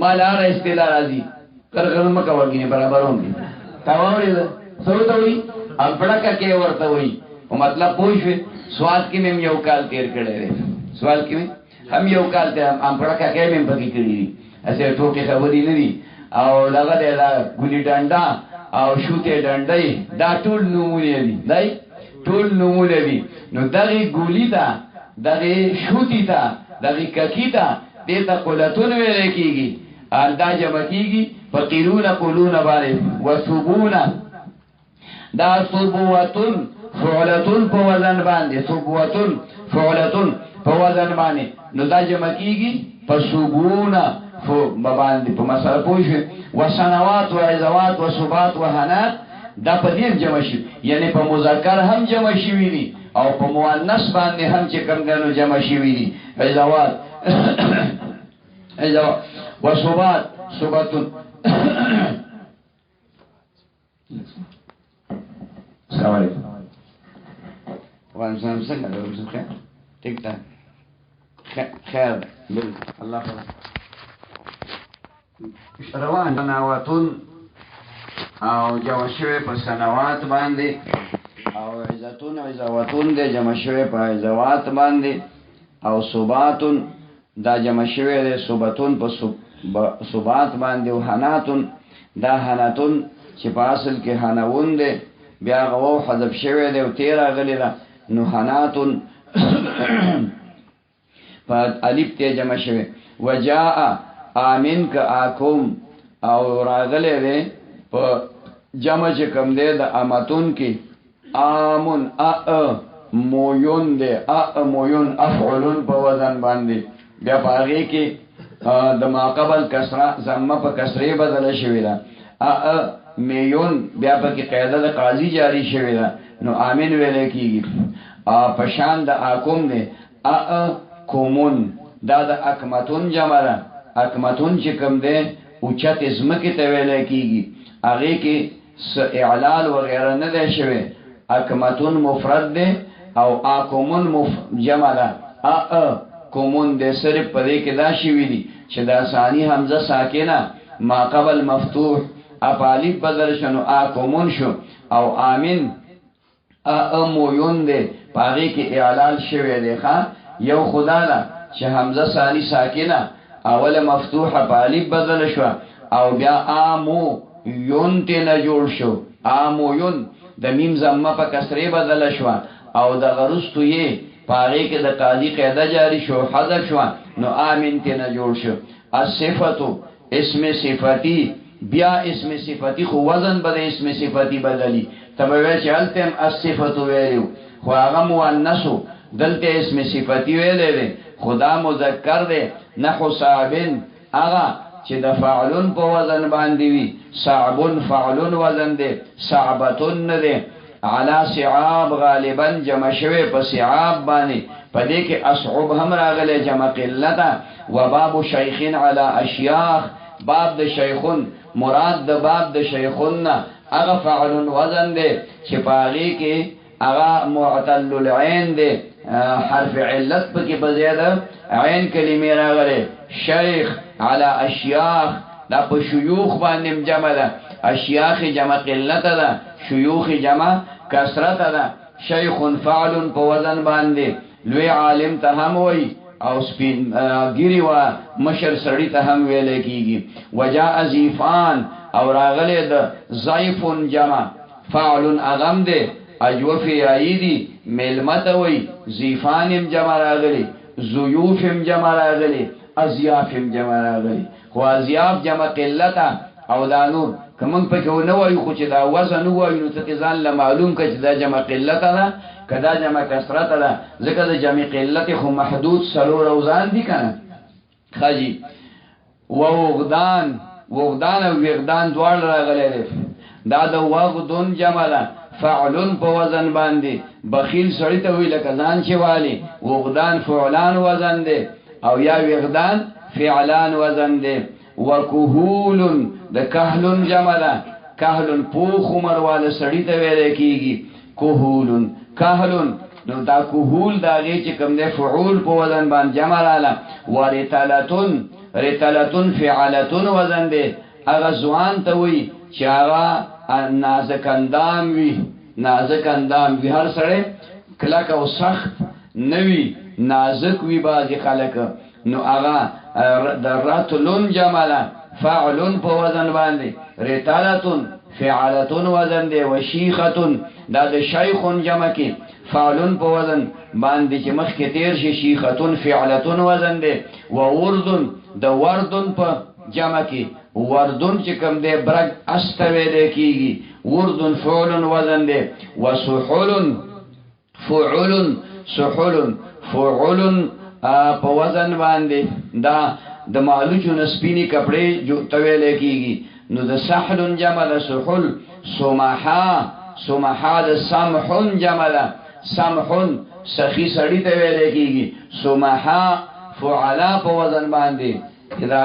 ما لاره اصطلاح راځي کرغن مه کوه ګینې برابروم دي تا واورېده څه ورته وایي امپړکه کې ورته وایي او مطلب پوه شوې سوات کې مې یو کال تېر کړی دی سوات کې مې هم یو کال ته امپړکه کې مې پکې کړي دي هسې ټوکې خبرې نه دي او دغه دی دا ګولي ډنډه او شوتې ډنډۍ دا ټول نومونه دي دی ټول نومونه دي نو دغې ګولي ته دغې شوتي ته دغې ککي ته دې ته قلتون ویلی کېږي دا جمع کېږي په قلون باندې وثبون دا ثبوتون فعلتون په وزن باندې ثبوتون فعلتون په وزن باندې نو دا جمع کېږي په ثبونه باندې په مسله پوه شوې وسنوات وعظوات وثبات وهنات دا په دې جمع شي یعنی په مذکر هم جمع شوي دي او په مؤنث باندې هم چې کوم ګڼو جمع شوي دي عظوات وثبات ثبتون السلام علیکم وعلیکم السلام خیر ٹھیک ٹھاک خیر الله خیر روان سنواتون او جمع شوی په سنوات باندې او عزواتون دی جمع شوی په عزوات باندې او ثباتون دا جمع شوی دی ثبتون په ثبات باندې او حناتون دا حناتون چې په اصل کې حنون دی بیا غو حذف شوی دی او تیر راغلی ده نو حناتون په الف ته جمع شوی وجاء آمین که آکوم او راغلی دی په جمع چې کم دی د امتون کې آمون مویون دی مویون افعلون په وزن باندې بیا په هغې کې د ما قبل کسره زمه په کسره بدل شوی دا میون بیا په کې قاعده د قاضي جاری شوی دا نو امین ویل کیږي پشان د اکوم دی کومون دا د اکمتون جمع ده اکمتون چې کوم دی اوچت ازمکه ته ویل کیږي هغه کې اعلال وغیرہ نه دی شوی اکمتون مفرد دی او اکومون جمع ده کومون د صرف په دې کې دا شوی دی چې دا ثانی حمزه ساکنه ما قبل مفتوح افعالی بدل شنو کومون شو او امین مویون دی پاغی کې اعلال شوی دی یو خدا لا چې حمزه ثانی ساکنه اول مفتوح افعالی بدل شو او بیا امو یون ته جوړ شو امویون د میم زمه په کسره بدل شو او د غرستو یې پاره کې د قاضي قاعده جاری شو حذف شو نو امین ته نه جوړ شو الصفاتو اسم صفاتی بیا اسم صفاتی خو وزن بده اسم صفاتی بدلی تبوی چې التم الصفاتو ویلو خو هغه مؤنثو دلته اسم صفاتی ویلې خدا مذکر دی نحو صعبن هغه چې د فعلون په وزن باندې وي صعبن فعلون وزن دی صعبتن نه دی علا صعاب غالبا جمع شوی په صعاب باندې پدې کې اصعب هم راغله جمع قلتا و باب شیخین علی اشیاخ باب د شیخون مراد د باب د شیخون هغه فعل وزن دی چې پاغي کې هغه معتل العين دی حرف علت پکې بزیاده عین کلمې راغله شیخ علی اشیاخ دا په شيوخ باندې جمع ده اشیاخ جمع قلت ده شيوخ جمع کثرت ده شیخ فعل په وزن باندې لوی عالم ته هم وای او سپین ګيري وا مشر سړی ته هم ویل کیږي وجاء زیفان او راغله د ضعیفون جمع فعل اغم ده اجوفی ایدی ملمت وای زیفانم جمع راغلی زیوفم جمع راغلی ازیافم جمع راغلی خو ازیاف جمع قلتا او دانور کمن په کو نه وایو خو چې دا وزن وایو نو ته ځان له معلوم کړه چې دا جمع قلت ده کدا جمع کثرت ده ځکه د جمع قلت خو محدود سلو روزان دي کنه خاجي وغدان او وغدان دوړ راغلي دي دا د وغدون جمع ده فعلن په وزن باندې بخیل سړی ته وی لکه ځان چې والی وغدان فعلان وزن دي او یا وغدان فعلان وزن دي وکهول د کهلن جمع ده کهلن پوخ عمر والا سړی ته ویل کیږي کهولن کهلن نو دا کهول دا غي چې کوم ده فعول په وزن باندې جمع رااله ورتلتن رتلتن فعلتن وزن ده هغه ځوان ته وی چې هغه نازک اندام وی هر سړی کلک او سخت نوی نازک وی بازي خلک نو هغه دراتلون جمالا فاعلون په وزن باندې رتالتون فعالتون وزن دی وشیختون دا د شیخون جمع کې فاعلون په وزن باندې چې مخ کې تیر شي شیختون فعالتون وزن دی ووردن د وردن په جمع کې وردن چې کوم دی برګ استوي دی کیږي وردن فعل وزن دی وسحول فعل سحول فعل په وزن باندې دا د مالوچو نسبینی کپڑے جو تویل کیږي نو د سحل جمع د سحل سمحا د سمحن جمع د سمحن سخی سړی تویل کیږي سمحا فعلا په وزن باندې اذا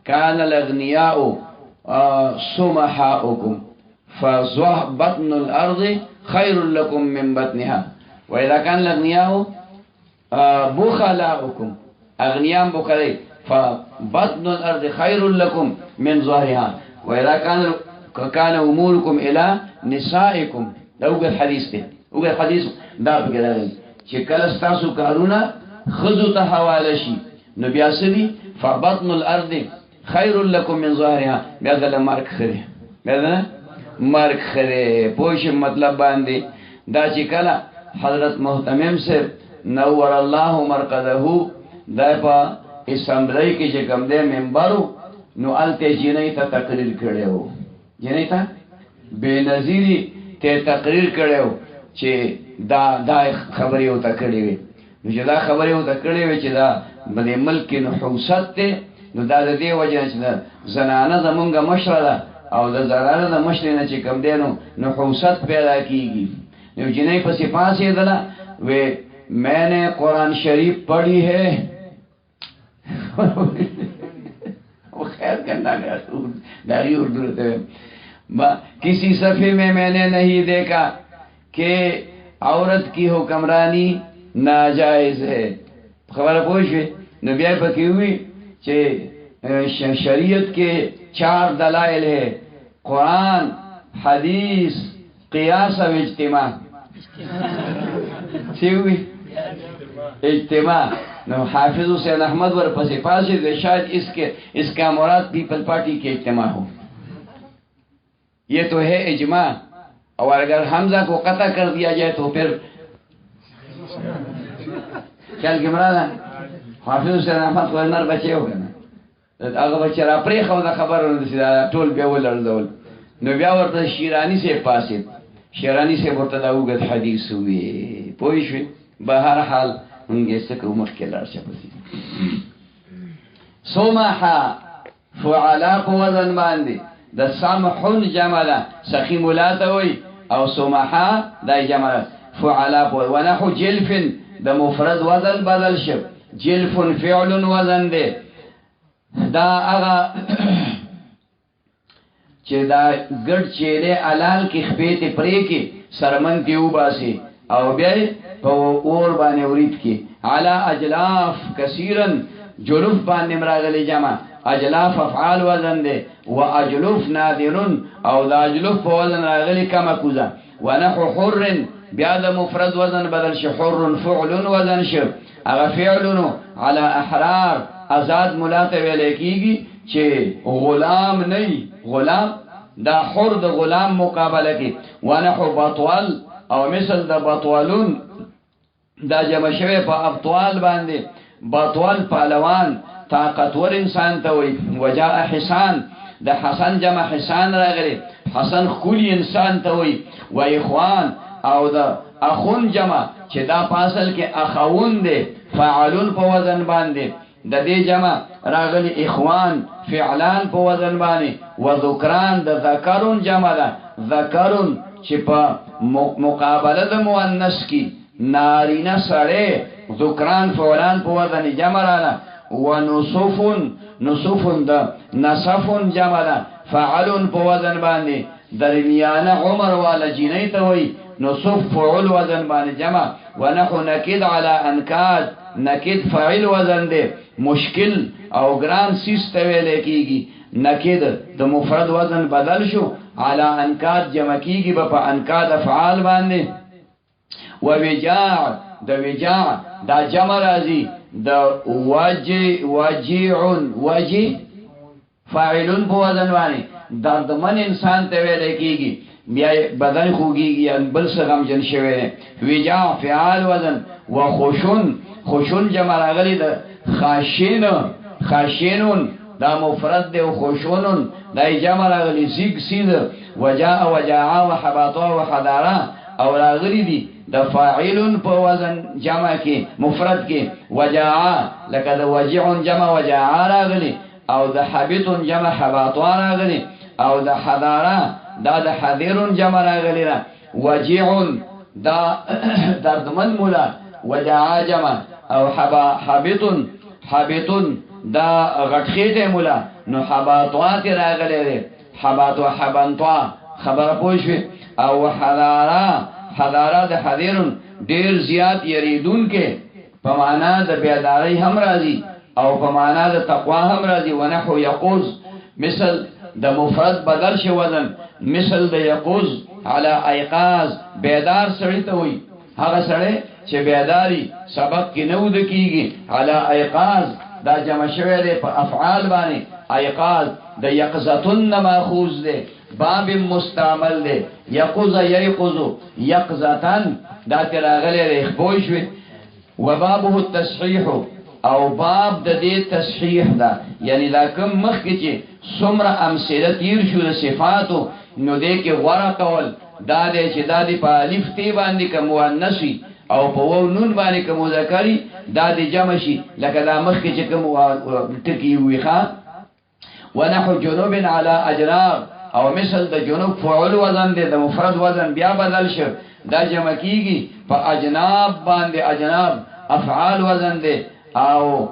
كان الاغنياء سمحاؤكم فزوح بطن الارض خير لكم من بطنها واذا كان الاغنياء بخلاؤكم اغنيان بخلي فبطن الارض خير لكم من ظهرها واذا كان اموركم الى نسائكم لو الحديث ده وګ حدیث دا بګرای چې کله تاسو کارونه خذو ته حواله شي نو بیا سدي فبطن الارض خير لكم من ظهرها بیا د مارک خره بیا مارک خره پوښ مطلب باندې دا چې کله حضرت محتمم سے نور الله مرقده دا په اسمبلی کې چې کوم دې منبرو نو الته جنې ته تقریر کړو جنې ته بے نظیری ته تقریر کړو چې دا خبرې او تکړې وي نو چې دا خبرې او تکړې وي چې دا بده ملک نحوست ته نو دا د دې وجه چې زنانه زمونږه مشره ده او د زنانه د مشرې نه چې کم دی نو نحوست پیدا کیږي نو جنې پسې پاسې دله وې میں نے قرآن شریف پڑھی ہے وہ خیر کرنا داغی اردو رہتے ہیں کسی صفحے میں نے نہیں دیکھا کہ عورت کی حکمرانی ناجائز ہے خبر پوچھوے نبیائی پکی ہوئی کہ شریعت کے 4 دلائل ہے قرآن حدیث قیاس و اجتماع سی ہوئی اجتماع نو حافظ حسین احمد ور پسی پاسی دے شاید اس کا مراد پیپل پارٹی کے اجتماع ہو یہ تو ہے اجماع اور اگر حمزہ کو قطع کر دیا جائے تو پھر خیال کی مراد ہے حافظ حسین احمد کو نر بچے ہو گئے نا اگر بچے را پری خود خبر ټول بیا ولړځول نو بیا ورته شیرانی سے پاسې شیرانی سے ورته دا وګت حدیث وی پوه شو بهر حال موږ یې څه کوم مشکلات شپسي سمحا فعلا په وزن باندې د سمحون جمله سخی مولاته وی او سمحا د جمله فعلا په ونحو جلف د مفرد وزن بدل شو جلف فعل وزن دی دا هغه چې دا ګډ چیرې علال کې خپېته پرې کې سرمن کې وباسي او بیا په اور باندې ورید کې علا اجلاف کثیرا جلوف باندې مراغلي جمع اجلاف افعال وزن دي واجلوف نادرن او دا اجلوف په وزن راغلي کما کوزا ونحو حر بیا د مفرد وزن بدل شي حر فعل وزن شي هغه فعلونو على احرار آزاد ملاته ویل کیږي چې غلام نه غلام دا حر د غلام مقابله کې ونحو بطوال او مثل د بطوالون دا جمع شوی په ابطوال باندې بطوال پهلوان طاقتور انسان ته وي وجاء حسان د حسن جمع حسان راغلی حسن خولي انسان ته وي و اخوان او د اخون جمع چې دا پاسل کې اخوون دي فاعلون په وزن باندې د دې جمع راغلی اخوان فعلان په وزن باندې و ذکران د ذکرون جمع ده ذکرون چې په مقابله د مؤنث کې نارینه سره ذکران فعلان په وزن جمع راغله و نصفون د نصفون جمع ده فعلون په وزن باندې درمیانه عمر والا جنې ته وي نصف فعل وزن باندې جمع ونحو نکد على انکاد نکد فعل وزن ده مشکل او ګران سیس ته ویل کیږي نکد د مفرد وزن بدل شو على انکاد جمع کیږي په انکاد افعال باندې و وجاع د وجاع دا جمع راځي د وجی فاعلون په وزن باندې دردمن انسان ته ویل کیږي بیا بدن خوږي یا بل څه غم جن شوی وجاع فعال وزن و خوشون جمع راغلی د خاشینون دا مفرد دی او خوشونون دا جمع راغلی زیگ سید وجاء و حباطا و حدارا او راغلی دی د فاعلون په وزن جمع کې مفرد کې وجاء لکه د وجع جمع وجاء راغلی او د حبیتون جمع حباطا راغلی او د حدارا دا د حذرون جمع راغلی را وجع دا دردمن مولا وجاء جمع او حبیتون دا غټخیټه مولا نو حباطات راغلی دی حباط و حبنطا خبر پوښوي او حدارا د حذرون ډیر زیات یریدون کې په معنا د بیداری هم راځي او په معنا د تقوا هم راځي ونحو یقوز مثل د مفرد بدل شي وزن مثل د یقوز علی ایقاظ بیدار سړی ته وي هغه سړی چې بیداری سبق کې نو د کیږي علی ایقاظ دا جمع شوی دی په افعال باندې ایقاظ د یقظتن ماخوذ دی باب مستعمل دی یقظ یقظتن دا تراغلی دی خبوی شوی وبابه التصحیح او باب د دې تصحیح دا یعنی دا کوم مخ کې چې څومره امثله تیر شو د صفاتو نو دې کې غوړه کول دا دې چې دا دې په الف تی باندې کوم مؤنثي او په وو نون باندې کوم مذکری دا د جمع شي لکه دا مخ کې چې کوم ټکی وي ښا ونحو جنوب على اجناب او مثل د جنوب فعل وزن دی د مفرد وزن بیا بدل شو دا جمع کیږي په اجناب باندې اجناب افعال وزن دی او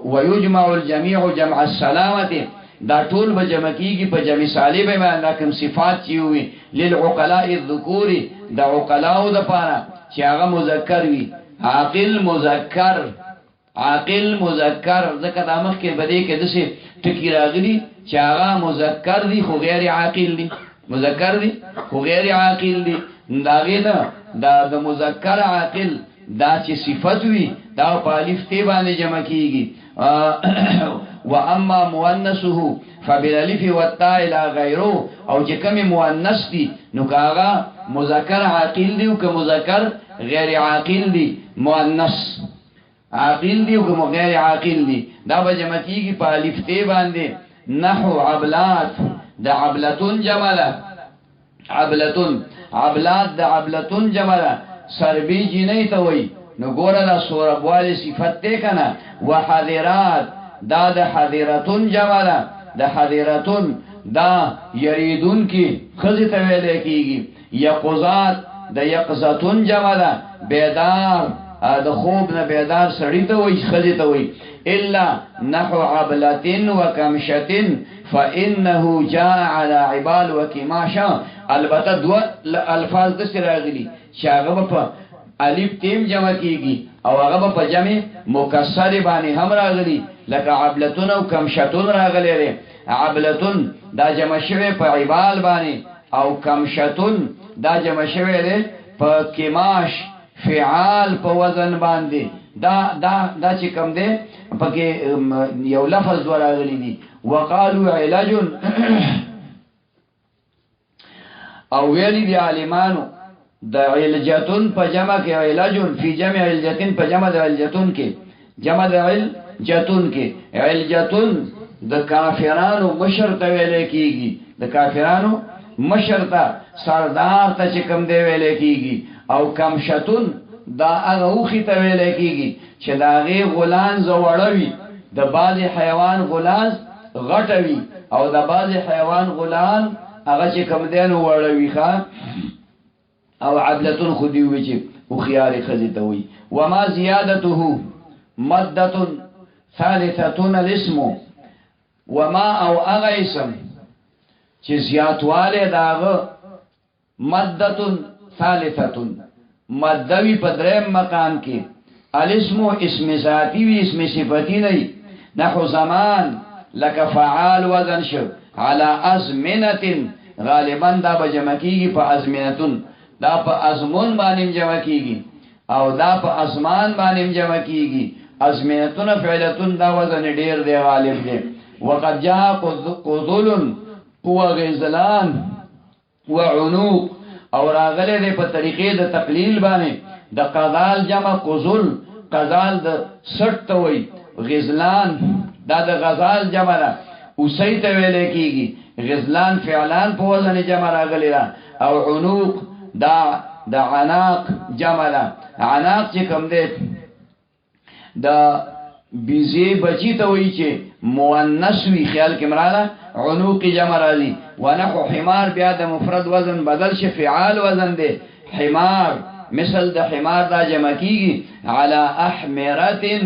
ويجمع الجميع جمع السلامه دا ټول به جمع کیږي په جمع سالبه باندې کوم صفات چې وي للعقلاء الذكور د عقلاء د پاره چې هغه مذکر وي عاقل مذکر ځکه د مخ کې بده کې دسه ټکی راغلي چې هغه مذکر دي خو غیر عاقل دي مذکر دي خو غیر عاقل دي داغه دا د مذکر عاقل دا چې صفت وي دا په الف تی باندې جمع کیږي واما مؤنثه فبالالف والتاء الى غيره او چې کوم مؤنث دي نو کاغه مذکر عاقل دي او که مذکر غیر عاقل دي مؤنث عاقل دي او غیر عاقل دي دا به جمع کیږي په الف تی باندې نحو عبلات د عبلتون جمله عبلات د عبلتون جمله سربی جنې ته وای نو ګوره دا سوربواله صفت ته کنه وحذرات دا د حذرتون جمله د حذرتون دا یریدون کی خزی ته ویل کیږي یقظات د یقظتون جمله بیدار د خوب نه بیدار سړی ته وای خزی ته وای الا نحو عبلتين وكمشتين فانه جاء على عبال وكماشا البته دو الفاظ د سراغلی شاغه په الف تیم جمع کیږي او هغه په جمع مکسر باندې هم راغلی لکه عبلتون او کمشتون راغلی لري عبلتون دا جمع شوی په عبال باندې او کمشتون دا جمع شوی لري په کماش فعال په وزن باندې دا چې کوم دی پکې یو لفظ وراغلی دي وقالو علاج او ویلی دی عالمانو د علجتون په جمع کې علاجون فی جمع علجتین په جمع د علجتون کې جمع د علجتون کې علجتون د کافرانو مشر ته ویل کیږي د کافرانو مشر ته سردار ته چې کوم دی ویل کیږي او کمشتون دا هغه وخی ته ویل کیږي چې دا غي غلان زوړوي د باز حیوان غلان غټوي او د باز حیوان غلان هغه چې کوم دین وړوي ښا او عدلتون خودی وی چې او خيار خزي ته وي وما زيادته مدة ثالثه الاسم وما او اغه اسم چې زیاتواله داغه مدة ثالثه مدوی په دریم مقام کې الاسم اسم ذاتی وی اسم صفتی نه نحو زمان لك فعال وزن شو على ازمنه غالبا دا بجمع کیږي په ازمنتون دا په ازمون باندې جمع کیږي او دا په ازمان باندې جمع کیږي ازمنتون فعلتون دا وزن ډیر دی غالب دی وقد جاء قذل هو غزلان وعنوق او راغله دې په طریقې د تقلیل باندې د قذال جمع قذل قذال د سټ وي غزلان دا د غزال جمع ده اوسې ته ویل کیږي غزلان فعلان په وزن جمع راغلی دا او عنوق دا د عناق جمع ده عناق چې کوم دی دا بیزی بچی ته وی چې مؤنث وی خیال کې مراله عنوق جمع راځي ونحو حمار بیا د مفرد وزن بدل شي فعال وزن دی حمار مثل د حمار دا جمع کیږي على احمرتن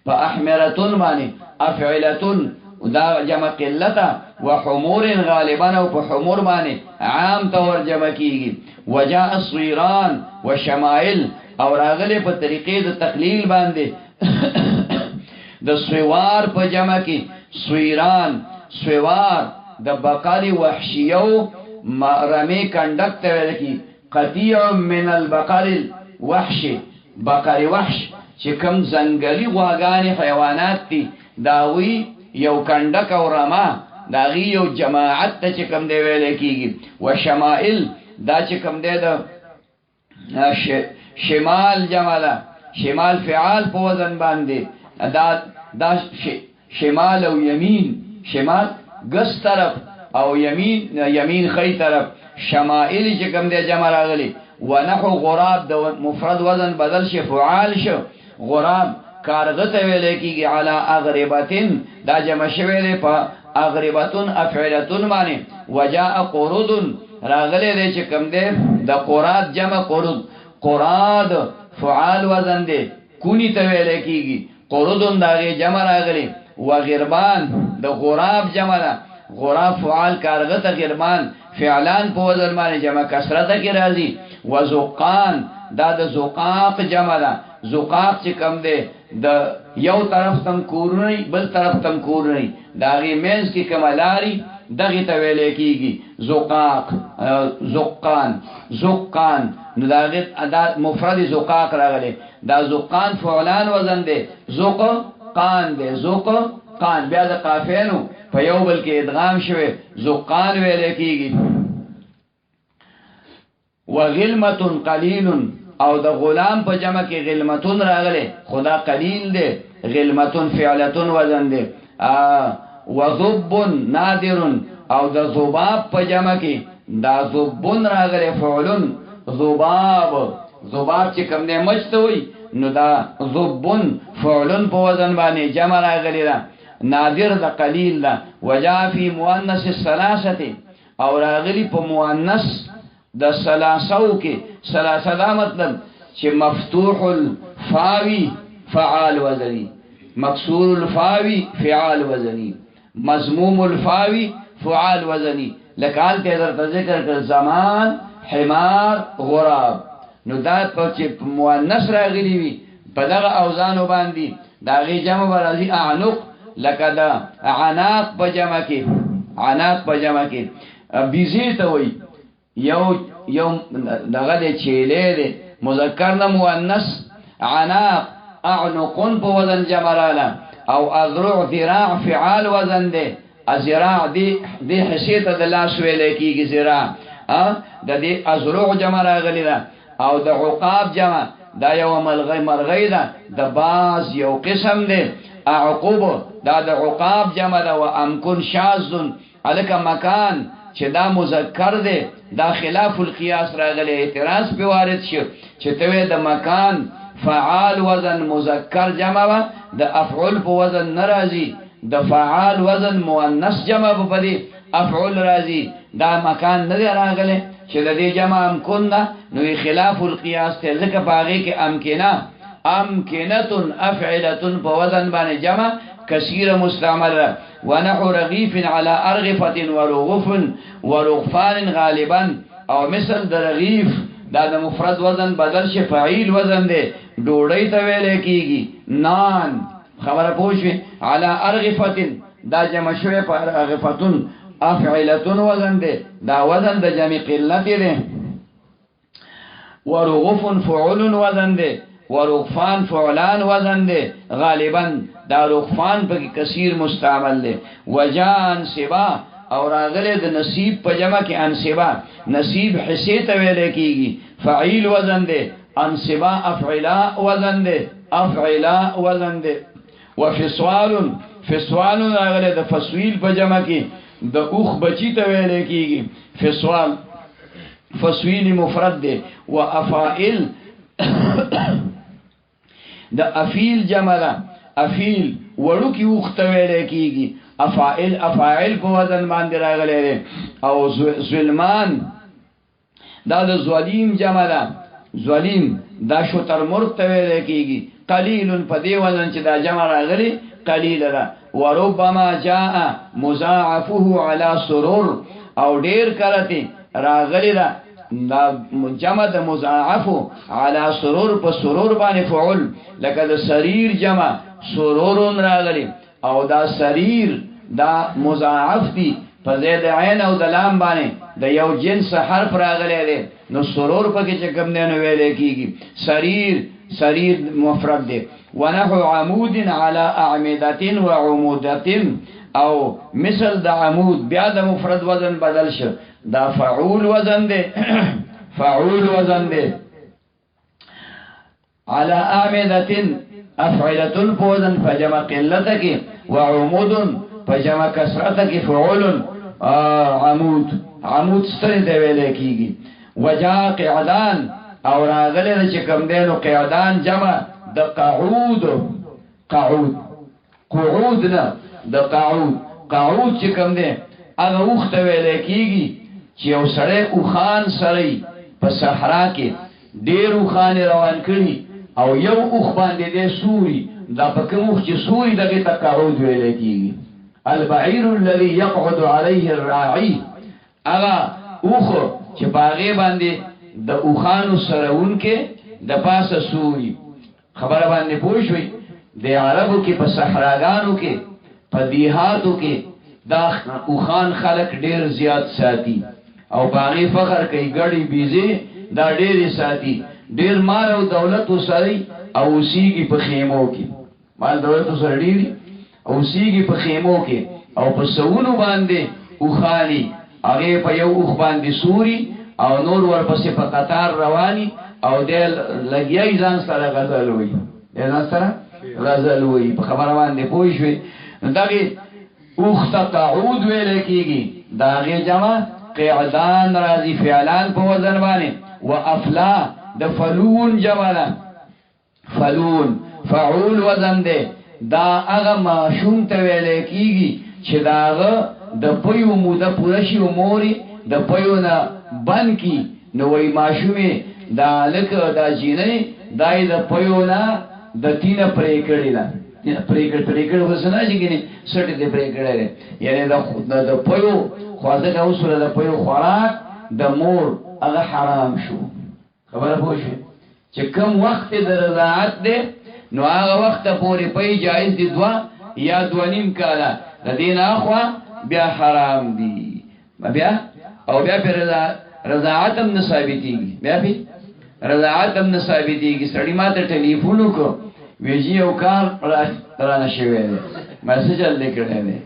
فاحمرتن باندې افعلتن دا جمع قلتا وحمور غالبا او په حمور باندې عام طور جمع کیږي وجاء الصيران وشمائل او راغله په طریقې د تقلیل باندې د سوار په جمع کې سویران سوار د بقری وحشیو رمی کندک ته ویل کی قطیع من البقر الوحش بقری وحش چې کوم ځنګلي غواګانې حیوانات دي داوی یو کندک او رما داغي یو جماعت ته چې کوم دی ویل کیږي وشمائل دا چې کوم دی د شمال جماله شمال فعال په وزن باندې دا شمال او یمین شمال ګس طرف او یمین خی طرف شمائل چې کوم دی جمع راغلي ونحو غراب د مفرد وزن بدل شي فعال شو غراب کارغه ته ویل کیږي علی اغربتن دا جمع شوی دی په اغربتن افعلتن معنی وجاء قرود راغله دی چې کوم دی د قراد جمع قرود قراد فعال وزن دی کونی ته ویل کیږي قرودن داغه جمع راغلی وغربان د غراب جمع ده غراب فعال کارغه ته غربان فعلان په وزن باندې جمع کثرت کې راځي وزقان دا د زقاق جمع ده زقاق چې کم دی د یو طرف تم کورنی بل طرف تم کورنی داغه مینس کې کمالاری دغه ته ویل کیږي زقاق زقان زقان نو داغه ادا مفرد زقاق راغلی دا زقان فعلان وزن دی زقان دی زقان بیا د قافینو په یو بل کې ادغام شوی زقان ویل کیږي وغلمه قلیل او د غلام په جمع کې غلمتون راغله خدا قلیل دی غلمتون فعلتون وزن دی وذب نادر او د ذباب په جمع کې دا ذبون راغله فعلن ذباب چې کوم دی مشته وي نو دا ذبون فعلن په وزن باندې جمع راغلی دا نادر د قلیل دا وجاء فی مؤنث الثلاثه او راغلی په مؤنث د ثلاثو کې ثلاثه دا مطلب چې مفتوح الفاوی فعال وزنی مکسور الفاوی فعال وزنی مضموم الفاوی فعال وزنی لکال ته در ذکر کړ زمان حمار غراب نو دا چې مؤنث راغلی وي په دغه اوزانو باندې دا غي جمع راځي اعنق لکه دا عناق په جمع کې عناق په جمع کې بیزی ته وي یو دغه د چیلې ده مذکر نه مؤنث عناق اعنقن په وزن جمع رااله او اذرع ذراع فعال وزن ده ازراع دي حسیته د لاس ویل کیږي ذراع د دې ازرع جمع راغلی ده او د عقاب جمع دا یو مرغی ده د باز یو قسم ده اعقوب دا د عقاب جمع ده و امکن شاذ الک مکان چې دا مذکر دی دا خلاف القياس راغلی اعتراض په وارد شو چې ته د مکان فعال وزن مذکر جمع و د افعل په وزن ناراضي د فعال وزن مؤنث جمع په دې افعل راضي دا مکان نه راغلی چې د دې جمع امکن ده نو خلاف القياس ته ځکه باغی کې امکنه امکنه افعله په وزن باندې جمع كثير مستعمل ونحو رغيف على أرغفة ورغف ورغفان غالبا او مثل د رغيف دا د مفرد وزن بدل شي فعيل وزن دی ډوډۍ ته ویل کیږي نان خبره پوښي على أرغفة دا جمع شوی په أرغفتون افعلتون وزن دی دا وزن د جمع قلت دی ورغف فعل وزن دی ورغفان فعلان وزن دی غالبا دا رغفان په کثیر مستعمل دی وجان سبا او راغله د نصیب په جمع کې انسبا نصیب حصے ته ویل کیږي فعیل وزن دی انسبا افعلا وزن دی افعلا وزن دی وفصال فصال راغله د فصیل په جمع کې د اوخ بچی ته ویل کیږي فصال فصیل مفرد دی وافائل د افیل جمع ده افیل وړو کې وخته ویل کیږي افاعل افاعل په وزن باندې راغلي دي او ظلمان دا د ظالم جمع ده ظالم دا شتر مرته ویل کیږي قلیل په دې وزن چې دا جمع راغلي قلیل ده وربما جاء مضاعفه على سرور او ډیر کرته راغلي ده دا جمع د مضاعف على سرور په سرور باندې فعل لکه د سریر جمع سرورون راغلی او دا سریر دا مضاعف دی په زید عین او د لام باندې د یو جنس حرف راغلی دی نو سرور پکې چې کوم نه ویل کیږي سریر مفرد دی ونحو عمود على اعمده وعموده او مثل د عمود بیا د مفرد وزن بدل شو دا فعول وزن دی فعول وزن دی على اعمده افعله فوزن فجمع قلتك وعمود فجمع كسرتك فعول عمود ستر دی ویل کیږي وجا قعدان او راغله چې کوم دینو قعدان جمع د قعود قعود نه د قعود چې کوم دی هغه وخت ویل کیږي چې یو سړی اوخان سړی په صحرا کې ډېر اوخان روان کړي او یو اوخ باندې د سوري دا په کوم وخت چې سوري دغه تقعود ویل کیږي البعير الذي يقعد عليه الراعي هغه اوخ چې باغې باندې د اوخانو سرهون کې د پاسه سوري خبره باندې پوښوي د عربو کې په صحراګانو کې په دیهاتو کې دا اوخان خلق ډیر زیات ساتي او باغې فخر کوي ګړي بيزي دا ډیر ساتي ډیر مال او دولت وسري او سیږي په خیمو کې مال دولت وسري او سیږي په خیمو کې او په سونو باندې اوخاني هغه په یو اوخ باندې سوري او نور ورپسې په قطار رواني او د لګیای ځان سره غزل وي ځان سره غزل وي په خبره باندې پوه شوي دغه اوخ تقعود ویل کیږي داغه جمع قعدان راضی فعلان په وزن باندې وافلا د فلون جمع فلون فعول وزن ده دا هغه ماشوم ته ویل کیږي چې داغه د پيو موده پوره شي موري د پيو نه بن کی نو وای ماشومه دا لکه دا جینې دای د پيو نه د تینه پرې کړی نه پریکړ وسنه چې کني سټ دې پریکړ یعنی د پيو خوازه کا اوسره د پيو خوراک د مور هغه حرام شو خبره پوه شو چې کوم وخت د رضاعت ده نو هغه وخت پورې پي جایز دي 2 یا 2.5 کاله د دین اخوا بیا حرام دي بیا او بیا پر رضاعت هم ثابتيږي بیا به رضاعت هم ثابتيږي سړی ماته ټلیفون وکړ ویجی او کار را نشوي میسج لیکړی دی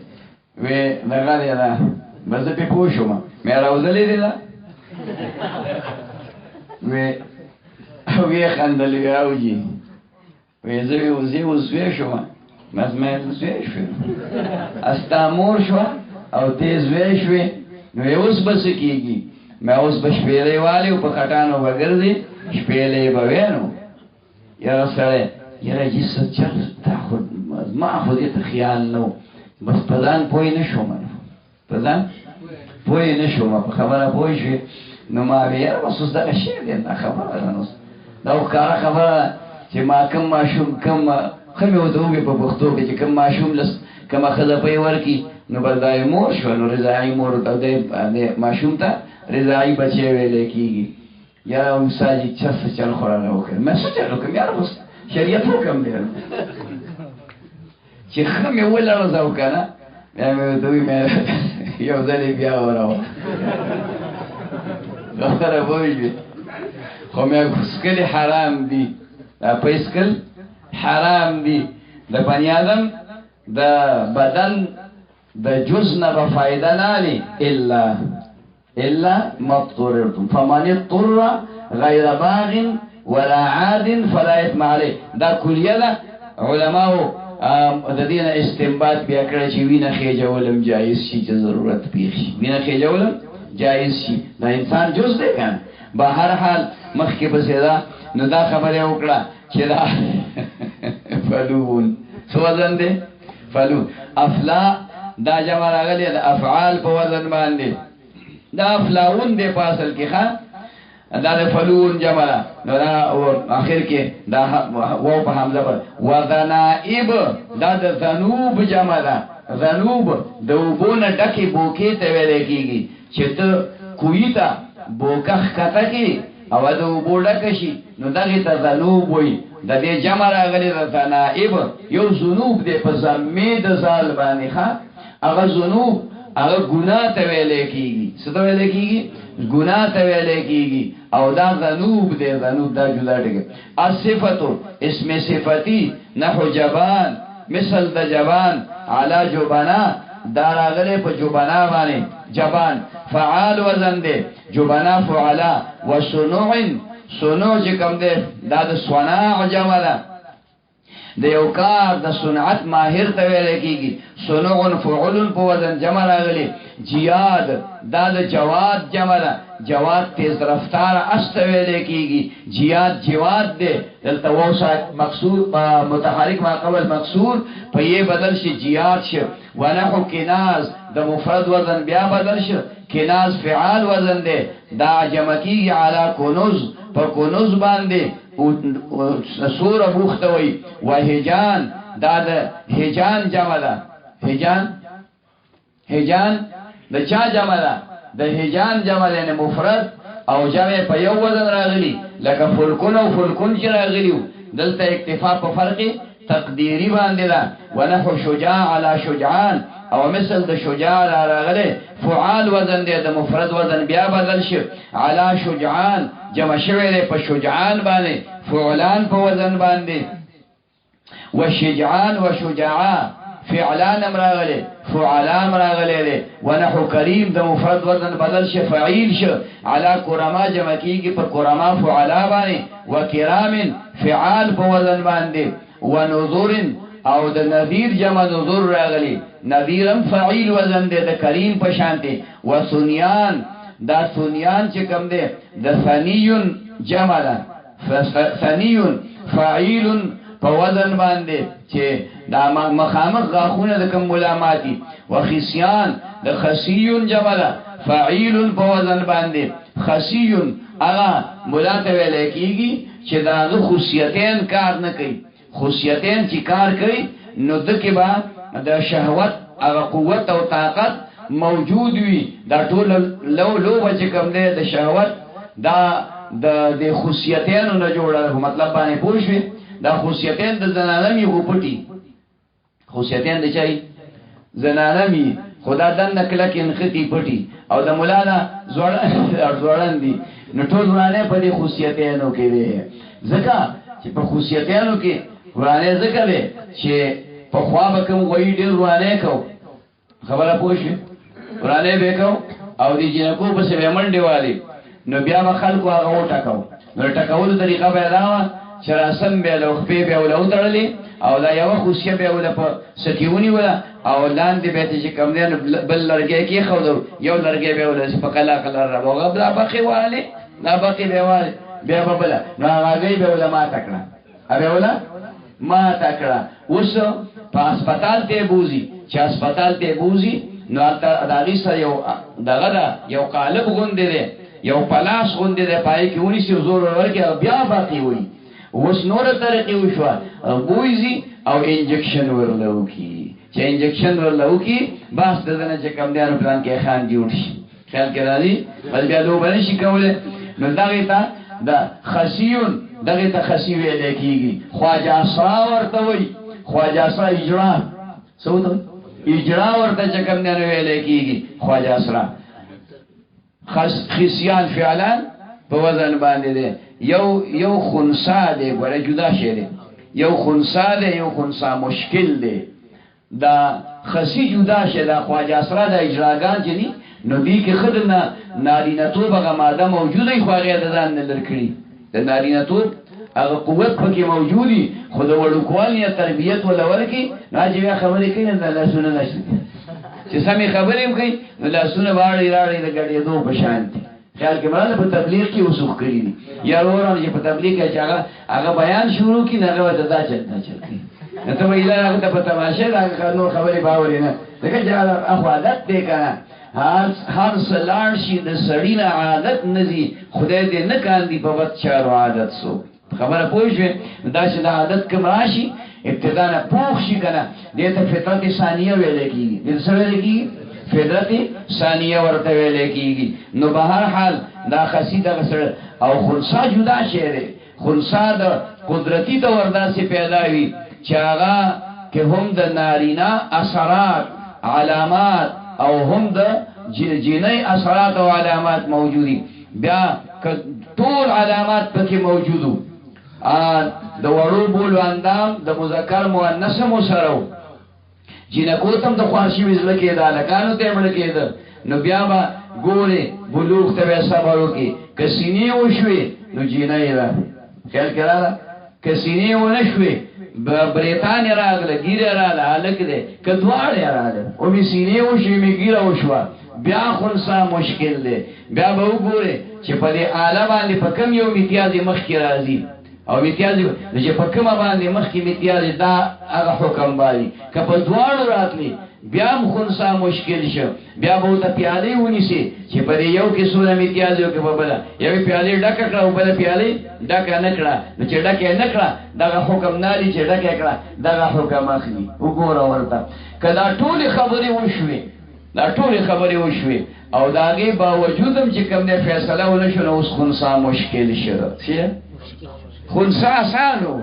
وی دغه دی دا مزه په پوښوم مې راوځلې دی دا وی خندلې راوځي وی زه وزوي شوم مې وزوي شو استامور شو او تیز وې شو نو اوس بس کیږي مې اوس بشپېلې والي په کټانو وګرځي شپېلې بوینو یا سره یره جسد چل تاخد ما خود ته خیال نو بس پدان پوی نشوم پدان پوی نشوم خبره پوی شي نو ما بیا وسوس دا شی نه خبره نو دا کار خبره چې ما کم ماشوم کم خمه ودوږي په پښتو کې چې کم ماشوم لس کما خزه پي ورکی نو بلدای مور شو نو رضاعي مور ته د ماشوم ته رضاعي بچي ویل کیږي یا مساجد چل خورانه وکړ مې څه چلو کوم یار وس شریعت حکم دی چې خمه ولا رضاو کنه مې دوی مې یو ځلې بیا وراو غفره وایي خو مې سکل حرام دي پیسکل حرام دي د بنی آدم د بدن د جز نه به فائدہ نه لري الا مضطررتم فمن اضطر غیر باغ ولا عاد فلا اثم عليه دا کلیه ده علماء د دینه استنباط بیا کړی چې وینه خېجولم جایز شي چې ضرورت پیښ شي وینه خېجولم جایز شي دا انسان جز دی کنه به هر حال مخکې بسیدا نو دا خبره وکړه چې دا فلون څه وزن دی فلون افلا دا جمع راغلی د افعال په وزن باندې دا افلاون دی په اصل کې ښه دا د فلون جمع نو دا اخر کې دا واو په حمزه پر وذنائب دا د ذنوب جمع ده ذنوب د وبونه ډکه بوکې ته ویل کېږي چې ته کوی ته بوکه ښکته کې او د وبوډه کشي نو دغه ته ذنوب وي د دې جمع راغلي د ذنائب یو ذنوب دی په زمې د زال باندې ښه هغه ذنوب هغه ګناه ته ویل کېږي څه ته ویل کېږي ګناه ته ویل کېږي او دا ذنوب دی ذنوب دا جدا ټکی الصفه اسم صفتی نحو جبان مثل د جبان علی جبنا دا راغله په جبنا باندې جبان فعال وزن دی جبنا فعلا وصنوع صنوع چې کوم دی دا د صناع جمع ده د یو کار د صنعت ماهر ته ویل کیږي صنع فعل په وزن جمع راغلي جیاد دا د جواد جمع ده جواد تیز رفتار است ویل کیږي جیاد جواد ده دلته ووسع مکسور متحرک ما قبل مکسور په یې بدل شي جیاد شي ونحو کناز د مفرد وزن بیا بدل شي کناز فعال وزن ده دا جمع کیږي علی کنوز په کنوز باندې سور بوختوي وهجان دا د هجان جمع ده هجان د چا جمع ده د هجان جمع ده مفرد او جمع په یو وزن راغلي لکه فلکون او فلکون چې راغلي دلته اکتفا په فرق تقدیری باندې ده ونحو شجاع علی شجعان او مثل د شجاع راغله فعال وزن دی د مفرد وزن بیا بدل شي علی شجعان جمع شوی دی په شجعان باندې فعلان په وزن باندې وشجعان وشجاعا فعلان امراغله فعلان امراغله دی ونحو کریم د مفرد وزن بدل شي فعیل شي علی کرما جمع کیږي په کرما فعلا باندې وکرام فعال په وزن باندې ونذور او د نذیر جمع نذور راغلی نذیرم فعیل وزن دی د کریم په شانته وسنیان دا سنیان چې کوم دی د ثنیون جمع ده ثنیون فعیل په وزن باندې چې دا مخامخ غاخونه د کوم علاماتي وخسیان د خسیون جمع ده فعیل په وزن باندې خسیون هغه ملاته ویل کیږي چې دا د خصوصیتین کار نه کوي خصوصیتین چې کار کوي نو دکې با د شهوت هغه قوت او طاقت موجود وي دا ټول لو بچ کم دی د شهوت دا د خصوصیتینو نه جوړه مطلب باندې پوښوي دا خصوصیتین د زنانه می غوپټي خصوصیتین د چای زنانه می خدا دن نکله کې انختی پټي او د مولانا زوړن دي نو ټول ورانه په دې خصوصیتینو کې وي ځکه چې په خصوصیتینو کې ورانه ځکه دی چې په خوا به کوم وایي ډېر ورانه کو خبره پوښي ورانه به کو او دې جنکو په سیمه منډه والی نو بیا به خلکو هغه وټکاو نو ټکاولو طریقه به دا چې رسم به له خپې به ولو تړلې او دا یو خوشی به ول په سکیونی ولا او لاندې به چې کم دی بل لرګي کې خو یو لرګي به ول په کلا کلا راوغه بلا باقي والی لا باقي به والی بیا به بل نو هغه به ول ما تکړه هغه ولا ما تکړه اوس په هسپتال ته بوزي چې هسپتال ته بوزي نو داغي سره یو دغه یو قالب غوندې دی یو پلاس غوندې دی پای کې ونی سي زور ورکه بیا باقي وي اوس نور طریقې وشو بوزي او انجکشن ورلو کی چې انجکشن ورلو کی بس دنه چې کم دی پلان کې خان جوړ شي خیال کې راځي بل بیا لو باندې شي کوله نو دغه ته دا خسیون دغه ته خسی ویل کیږي خواجه اسرا ورته وي خواجه اسرا اجرا سود اجرا ورته چې کوم نه ویل کیږي خواجه اسرا خسیان فعلان په وزن باندې دی یو خنثا دی ګوره جدا شی دی یو خنثا دی یو خنثا مشکل دی دا خسی جدا شی دا خواجه اسرا د اجراګان چې دي نو دی کې خدنا نارینه توب هغه ماده موجوده خو هغه د ځان نه لرکړي د نارینه توب هغه قوت پکې موجودي خود وړوکوال یا تربیت ولور کې راځي خبرې کوي نه لاسونه نشي چې سمې خبرې کوي نو لاسونه واړی راړي د غړې دوه په شانتي خیال کې مړه په تبلیغ کې وسوخ کړی یا ورونه چې په تبلیغ کې چې هغه بیان شروع کړي نه غوډه دا چلته چلتي نو ته ویل هغه ته په تماشه دا نور خبرې باورې نه دغه جاله اخو عادت دی کنه هر سلار شي د سړی نه عادت نزي خدای دې نه کاندي په وخت چارو عادت سو خبره پوښې دا چې د عادت کوم راشي ابتدا نه پوښ شي کنه دې ته فطرت ثانیه ویل کیږي دې څه ویل کیږي فطرت ثانیه ورته ویل کیږي نو به هر حال دا خسیده غسر او خنثا جدا شی دی خنثا د قدرتی ته ورداسي پیدا وي چې هغه کې هم د نارینا اثرات علامات او هم د جنۍ اثرات او علامات موجودي بیا ټول علامات پکې موجودو د وړو بولو اندام د مذکر مؤنث مو سره جنکو تم د خواشي وزل کې دا لکانو ته مړ کېد نو بیا با ګوري بلوغ ته صبر وکي کسینه وشوي نو جنۍ را خیال کړه کسینه ونه شوي بریتانی راغله ګیره راغله هلک دی که دواړې راغله او مې سینې وشوې مې ګیره وشوه بیا خنسا مشکل دی بیا به وګورې چې په دې آله باندې په کم یو امتیازې مخکې راځي او امتیازې چې په کومه باندې مخکې امتیازې دا هغه حکم باندې که په دواړو راتلی بیا هم خنسا مشکل شو بیا به ورته پیالې ونیسي چې په دې یو کې څومره امتیاز یو کې په بله یوې پیالې ډکه کړه او بله پیالې ډکه نه کړه نو چې ډکه یې نه کړه دغه حکم نه لري چې ډکه یې کړه دغه حکم اخلي وګوره ورته که دا ټولې خبرې وشوې دا ټولې خبرې وشوې او د هغې باوجود هم چې کوم دی فیصله ونه شو نو اوس خنسا مشکل شو خنسا اسانو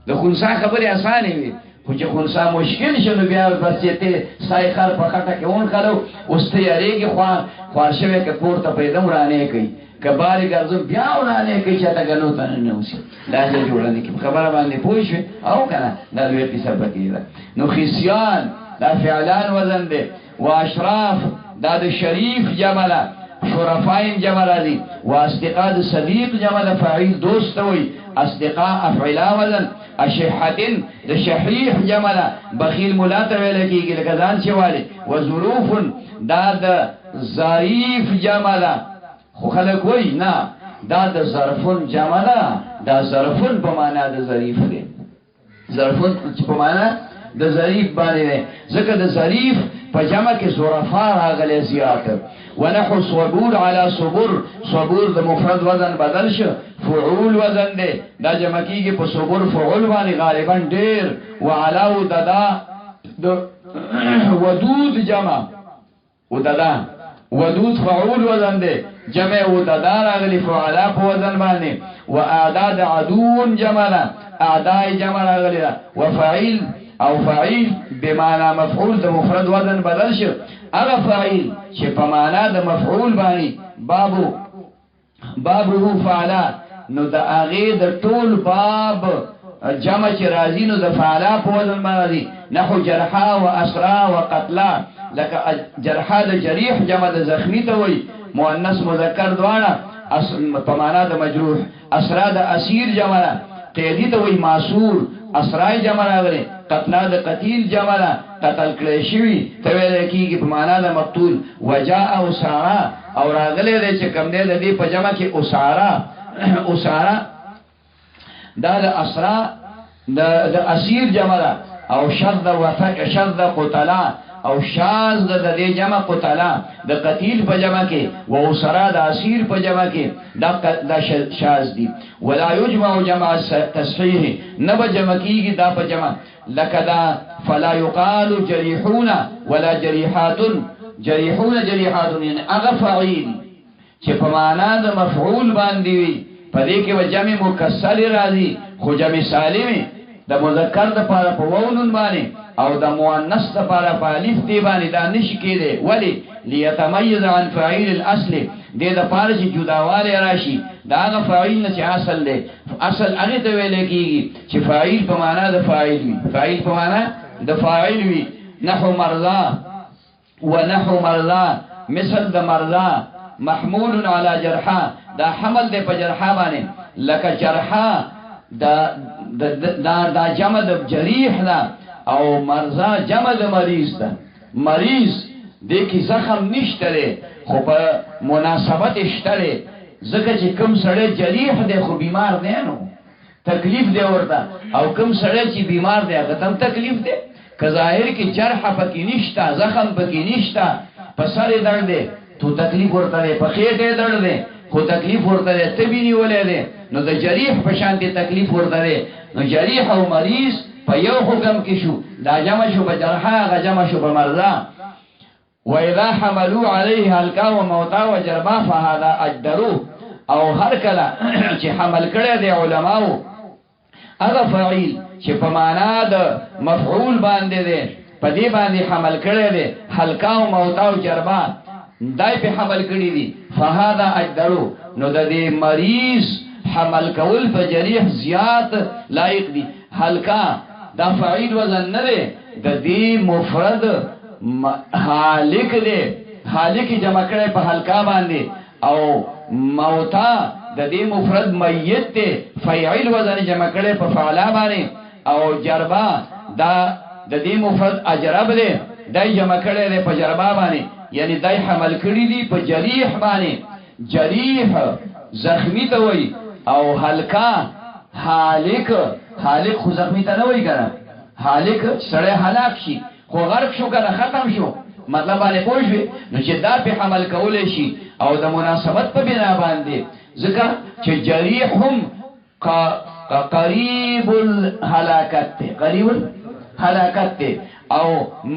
د خنسا خبرې اسانې وي خو چې خنسا مشکل شنو بیا بس چې ته سای خر په خټه کې اون خلو اوس ته یریږي خوار شوی که پورته پیدا ورانې کوي که بارې ګرځم بیا ورانې کوي چې ته ګنو ته نه اوسي لهجه جوړه نه کوي خبره باندې پوه شوې او که نه دا لوی قصه پکې ده نو خصیان دا فعلان وزن دی و اشراف دا د شریف جمع ده شرفاین جمع راځي و اصدقاء د صدیق جمع ده فاعل دوست وي اصدقاء افعلا وزن اشحتن د شحیح جمع ده بخیل مولا ته ویل کېږي لکه ځان چې والی و ظروف دا د ظریف جمع ده خو خلک وایي نه دا د ظرفون جمع ده دا ظرفون په معنا د ظریف دی ظرفون په معنا د ظریف باندې دی ځکه د ظریف په جمع کې ظرفا راغلی زیات ونحو صبور علی صبور صبور د مفرد وزن بدل شو فعول وزن دی دا جمع کېږي په صبور فعول باندې غالبا ډېر وعلاو ددا د ودود جمع وددا ودود فعول وزن دی جمع وددا راغلی فعلا په وزن باندې و اعداد عدو جمع ده اعداء جمع راغلی ده وفعیل او فعیل بمعنى مفعول د مفرد وزن بدل شو هغه فعیل چې په معنا د مفعول باندې بابو فعلا نو د هغې د ټول باب جمع چې راځي نو د فعلا په وزن باندې نحو جرحا و اسرا و قتلا لکه جرحا د جریح جمع د زخمی ته وایي مؤنث مذکر دواړه په معنا د مجروح اسرا د اسیر جمع ده قیدی ته وایي معصور اسرای جمع راغلی قتلا د قتیل جمع ده قتل کړی شوي ته ویل کېږي په معنا د مقتول وجاء اسارا او راغلی دی چې کوم دی د دې په جمع کې اسارا دا د اسرا د اسیر جمع ده او شذ قتلا او شاذ د دې جمع قتلا د قتیل په جمع کې و اسرا د اسیر په جمع کې دا شاذ دي ولا یجمع جمع تصحیح نه به جمع کېږي دا په جمع لکه دا فلا یقال جریحون ولا جریحات جریحون یعنی هغه فعیل چې په معنا د مفعول باندې وي په دې کې و جمع مکسر راځي خو جمع سالم د مذکر د پاره په وونن باندې او د مؤنث لپاره په الف دی باندې دا نشي کېده ولی ليتميز عن فاعل الاصل دې د پاره چې جداواله راشي دا هغه فاعل نه چې اصل دی اصل هغه ته ویل کېږي چې فاعل په معنا د فاعل وي فاعل په معنا د فاعل وي نحو مرضا ونحو مرضا مثل د مرضا محمول على جرحا دا حمل دی په جرحا باندې لکه جرحا دا جمع د جریح ده او مرضا جمع د مریض ده مریض دې کې زخم نشته لري خو په مناسبت شته لري ځکه چې کوم سړی جریح دی خو بیمار دی نو تکلیف دی ورته او کوم سړی چې بیمار دی هغه تم تکلیف دی که ظاهر کې جرح پکې نشته زخم پکې نشته په سر درد دی تو تکلیف ورته دی په خېټه درد دی خو تکلیف ورته دی تبي نیولې دی نو د جریح په شان دی تکلیف ورته دی نو جریح او مریض په یو حکم کې شو دا جمع شو په جرحا هغه جمع شو په مرضا واذا حملوا عليه هلكا وموتا وجربا فهذا اجدروا او هر کله چې حمل کړي دي علماو هغه فاعل چې په معنا د مفعول باندې دي په دې باندې حمل کړي دي هلکا او موتا او جربا دای په حمل کړي دي فهذا اجدروا نو د دې مریض حمل کول په جریح زیات لایق دي هلکا دا فاعل وزن نه دی د دې مفرد حالک دی حالک جمع کړي په هلکا باندې او موتا د دې مفرد میت دی فاعل وزن جمع کړي په فعلا باندې او جربا دا د دې مفرد اجرب دی دای جمع کړي دی په جربا باندې یعنی دای حمل کړي دی په جریح باندې جریح زخمی ته وای او هلکا حالک خو زخمی ته نه وای کنه حالک سړی هلاک شي خو غرق شو کنه ختم شو مطلب باندې پوښوي نو چې دا په حمل کولې شي او د مناسبت په بنا باندې ځکه چې جریح هم قریب الهلاکت ته قریب الهلاکت ته او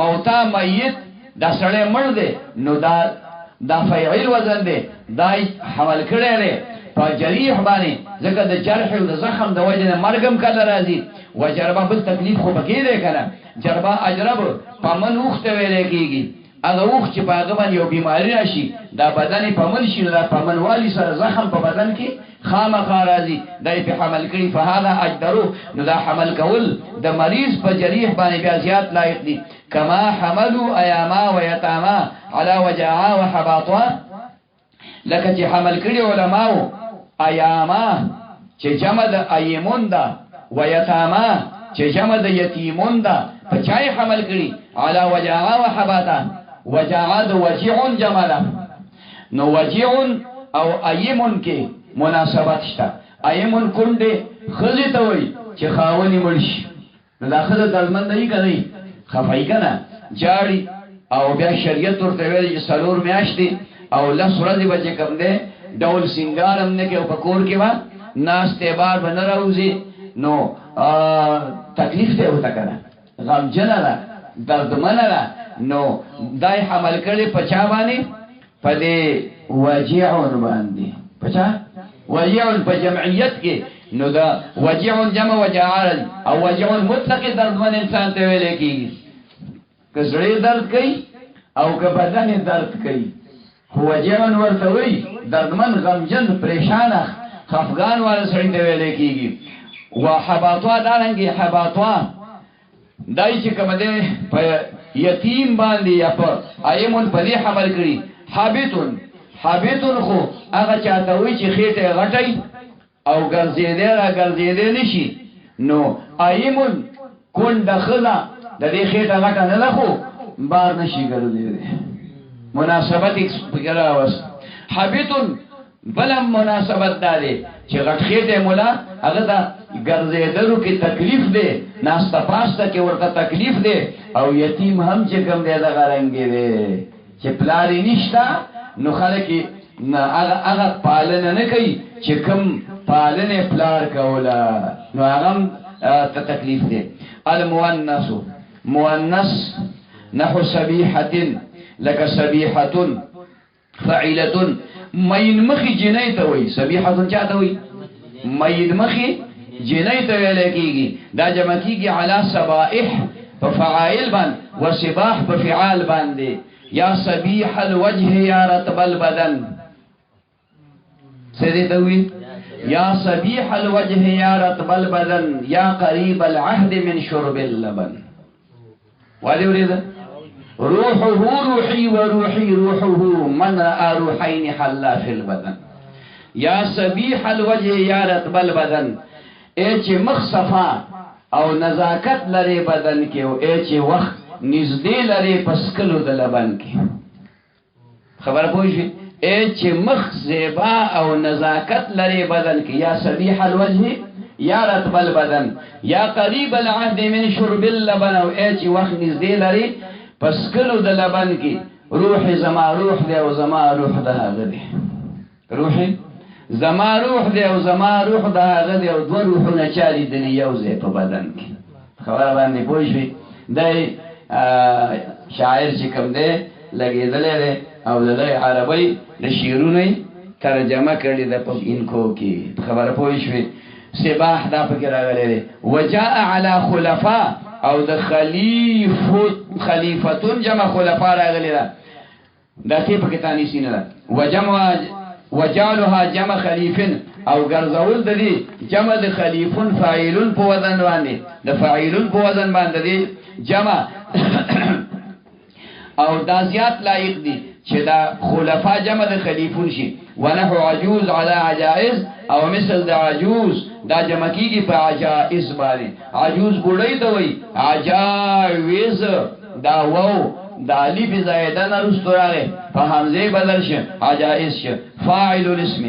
موتا میت دا سړی مړ دی نو دا فعیل وزن دی دای حمل کړی دی په جریح باندې ځکه د جرح او د زخم د وجه نه مرګم کله راځي و جربه بل تکلیف خو پکې دی کنه جربه اجرب په من وخته ویل کېږي هغه وخت چې په هغه باندې یو بیماری راشي دا بدن په من شي دا په منوالي سره زخم په بدن کې خامخا راځي دای په حمل کړي فهذا اجدرو نو دا حمل کول د مریض په جریح باندې بیا زیات لایق دي کما حملوا ایاما و یتاما علی وجعا و حباطا لکه چې حمل کړي علماو ایاما چې جمع د ایمون دا و یتاما چې جمع د یتیمون دا په چای حمل کړي علی وجعا و حباطا وجعا د وجعون جمع ده نو وجعون او ایمون کې مناسبت شته ایمون کونډه خزي ته وای چې خاوني مرشي نو دا خزه دلمن نه کوي خفای کنه جاړي او بیا شریعت ورته ویل چې سلور میاشتې او لس ورځې بچي کوم ده ډول سنگار هم نه کې په کور کې وا ناشته بار بن راوځي نو تکلیف ته وتا کنه غم جنرا درد منرا نو دای حمل کړي پچا باندې پدې وجعون باندې پچا وجعون په جمعیت کې نو دا وجعون جمع وجعال او وجعون مطلق دردمن انسان ته ویل کېږي کزړې درد کوي او که بدن درد کوي وجعون ورته وي دردمن غمجن پریشان خفغان والا سړی ته ویل کېږي وحباطوا دارنګي حباطوا دای چې کوم ده په یتیم باندې یا په ایمون په دې حمل کړي حابتون خو هغه چاته وي چې خېټه غټي او ګرځېدل نشي نو ایمون کونډه خلا د دې خېټه غټه نه ده خو بار نشي ګرځېدل مناسبت فکر اوس حابتون بلم مناسبت داري چې غټ خېټه مولا هغه دا ګرځېدلو کې تکلیف دی ناستا پاستا کې ورته تکلیف دی او یتیم هم چې کوم دی دا غرنګي دی چې پلاری نشتا نو خلک هغه پالنه نه کوي چې کوم پالنه پلار کولا نو هغه ته تکلیف دی المؤنث مؤنث نحو سبيحه لك سبيحه فاعله مین مخی جنای ته وای سبیحه چاته وای مین مخی جنای ته ویل کیږي دا جمع کیږي علی صبائح په فعائل باندې و سباح په فعال باندې یا سبیح الوجه یا رطب البدن سدی ته وای یا سبیح الوجه یا رطب البدن یا قریب العهد من شرب اللبن ولی ورید روحه روحي وروحي روحه من رأى روحين حلا في البدن یا سبیح الوجه یا رطب البدن ایچ مخصفا او نزاکت لري بدن کې او ایچ وخت نزدې لري پسکلو د لبن کې خبر پوښی ایچ مخ زیبا او نزاکت لري بدن کې یا سبیح الوجه یا رطب البدن یا قریب العهد من شرب اللبن او ایچ وخت نزدې لري پسکلو د لبن کې روح زما روح دی او زما روح ده هغه دی روح زما روح دی او زما روح ده هغه دی او دوه روحونه چاري د یو ځای په بدن کې خبره باندې پوه شئ دای شاعر چې کوم دی لګېدلې دی او د عربی د شعرونو ترجمه کړې ده په انکو کې خبره پوه شئ سباح دا پکې راغلی دی وجاء علی خلفاء او د خلیفتون جمع خلفاء راغلی دا دا تی پکې تانیسی نه ده وجعلها جمع خلیفن او ګرځول د دې جمع د خلیفون فاعلون په وزن باندې د فاعلون په وزن باندې دی جمع او دا زیات لایق دي چې دا خلفاء جمع د خلیفون شي ونحو عجوز على عجائز او مثل د عجوز دا جمع کیږي په عجائز باندې عجوز بوډۍ ته وای عجائز دا وو دا الف زائده نه رستو راغی په حمزه بدل شه عجائز شه فاعل الاسم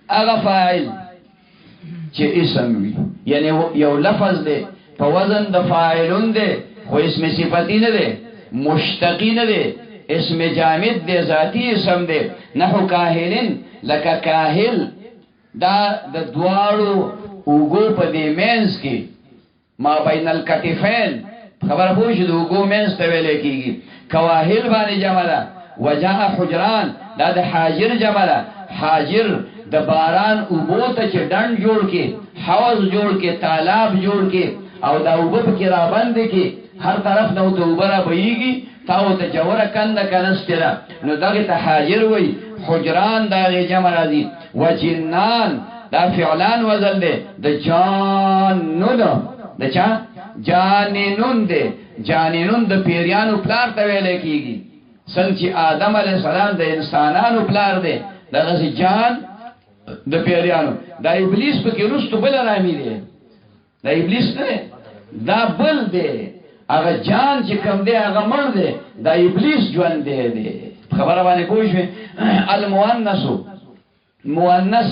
اغه فاعل چې اسم وي یعنی یو لفظ دی په وزن د فاعلون دی خو اسم صفتی نه دی مشتقی نه دی اسم جامد دی ذاتی اسم دی نحو کاهلن لکه کاهل دا د دوارو اوګو په دې مینس کې ما بین الکتفین خبر پوه شو د اوګو مینس ته ویل کېږي کواهل باندې جمع ده وجاء حجران دا د حاجر جمع ده حاجر د باران اوبو ته چې ډنډ جوړ کې حوض جوړ کې تالاب جوړ کې او دا اوبه پکې رابندې کې هر طرف نه ته اوبه را بهیږي تاو ته جوړه کنده کنستره نو دغه ته حاجر وای حجران دا جمع راځي وجنان دا فعلان وزن دی د جانون د چا جانینون دی جانینون د پیریانو پلار ته ویل کېږي څنګه چې آدم علیه السلام د انسانانو پلار دی دغه جان د پیریانو دا ابلیس پکې رستو بل رامي دی دا ابلیس نه دا بل دی هغه جان چې کوم دی هغه مړ دی دا ابلیس ژوند دی خبره باندې پوه شئ المؤنث مؤنث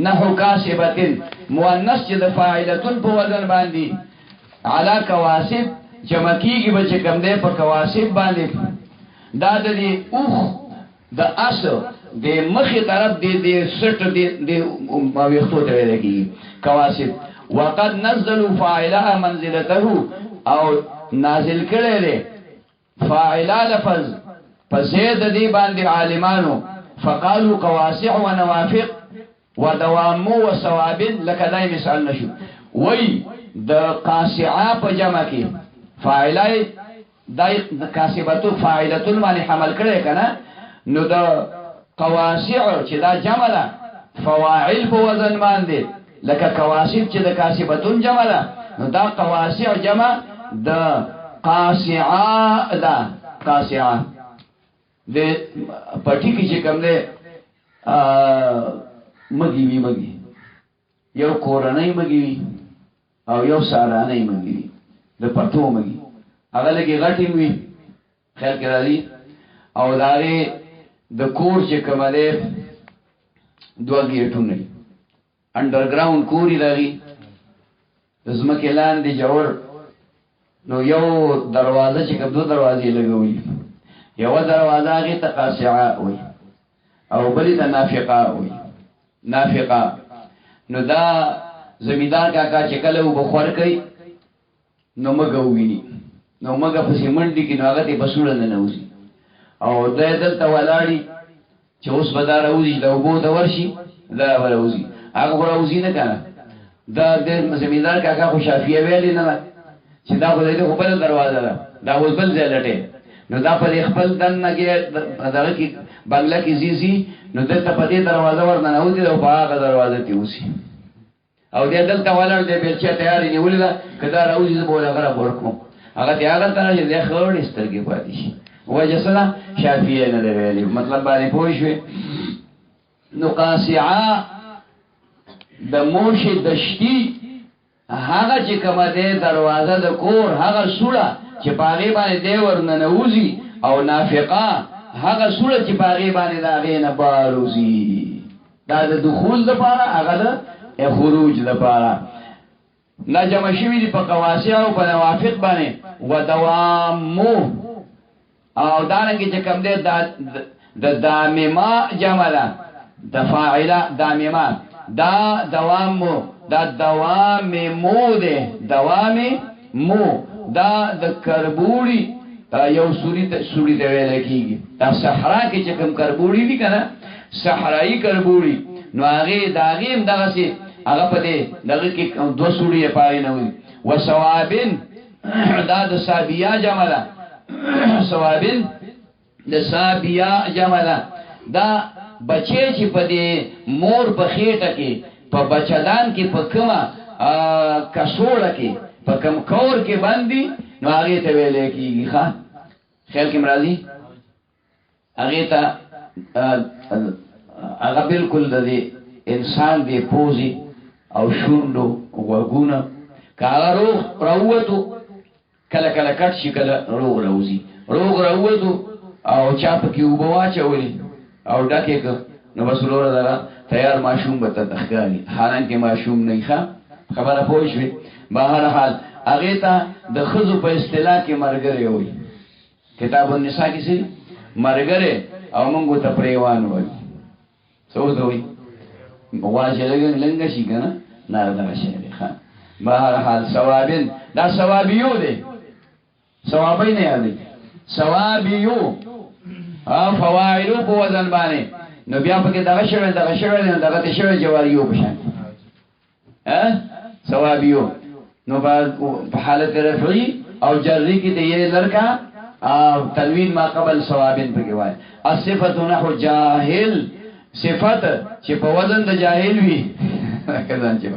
نحو کاسبتن مؤنث چې د فاعلتن په وزن باندې علا کواسب جمع کیږي به چې کوم دی په کواسب باندې دا د دې اوخ د اصل د مخې طرف د سټ د ویختو ته ویل کېږي کواسب وقد نزلوا فاعلها منزلته او نازل کړي دي فاعل لفظ فزيد دي باندې عالمانو فقالوا قواسع ونوافق ودوام وثواب لك دای مثال نشو وای د قاسعه په جمع کې فاعلای دای کاسبتو فاعلتون باندې حمل کړي کنه نو د قواسع چې دا جمع ده فواعل په وزن باندې لکه کواسب چې د کاسبتون جمع ده نو دا قواسع جمع د قاسعه ده قاسعه د پټی کې چې کوم ده مګي وی مګي یو کورنۍ مګي وی او یو سارانۍ مګي وی د پټو مګي هغه لګي غټي وی خیر کې راځي او داري د کور چې کوم ده دوه گیټونه انډرګراوند کوري لري زمکه لاندې جوړ نو یو دروازه چې کوم دوه دروازې لګوي یو دروازه هغه تقاسعه وي او بلې د نافقه وي نافقه نو دا زمیدار کاکا چې کله وبخور کوي نو مګوویني نو مګه په سیمنډي کې نو هغه ته بسوړه نه نوځي او دلته ولاړی چې اوس بدار اوځي دا وبو د ورشي دا وروزي هغه وروزي نه کنه دا د زمیدار کاکا خو شافعي ویل نه چې دا خو دې په بل دروازه ده دا اوس بل ځای لټه نو دا په خپل دن نه کې دغه کې بنگلا کې زیزي نو دلته په دې دروازه ورننه اوځي او په هغه دروازه ته اوسي او دې دلته ولاړ دې بیلچه تیاری نیولې ده کدا راوځي زه بوله غره ورکوم هغه ته هغه ته چې خړ سترګې پاتې شي وجه سره شافعي نه دی ویلي مطلب باندې پوه شو نو قاسعه د موش دشتی هغه چې کومه ده دروازه د کور هغه سوړه چې پاغي باندې دی ورننوزي او نافقه هغه سوړه چې پاغي باندې دا غینه باروزي دا د دخول لپاره هغه د خروج لپاره نجم شوی دی په قواسع او په نوافق باندې ودوامو او دانګه چې کوم دی د دامما جمع ده د فاعله دامما دا دوامو دا دوام مو ده دوام مو دا د کربوړي یو سوري ته ویل کیږي دا صحرا کې چې کوم کربوړي دي کنه صحرایي کربوړي نو هغه داغیم دغه سي هغه په دې دغه کې دوه سوري پای نه وي وثوابن دا د سابیا جمع ده ثوابن د سابیا جمع ده دا بچی چې په دې مور په خېټه کې په بچدان کې په کومه کڅوړه کې په کوم کور کې باندې نو هغه ته ویل کېږي ښا خیال کې مرادي هغه ته هغه بالکل د انسان دی پوزي او شوندو وګونه کاغه روغ راووتو کله کله کټ شي کله روغ راوځي روغ راووتو او چا پکې وبواچولې او ډکه نو بس ورور دا تیار ماشوم به تخکاری حالانکه ماشوم نه ښه خبره پوښوي بهر حال هغه ته د خزو په اصطلاح کې مرګره وي کتاب النساء کې سي مرګره او موږ ته پریوان وي څه دوی واجه لنګ شي کنه نه دا شي ښه بهر حال ثوابین دا ثوابیو دي ثوابین نه دي ثوابیو فواعلو په وزن باندې نو بیا پکې دغه شوی دغه شوی جواریو بشان ثوابیو نو په حالت رفعی او جری کې دی لړکا او تنوین ما قبل ثوابین پکې وای الصفه نحو جاهل صفت چې په وزن د جاهل وي کله چې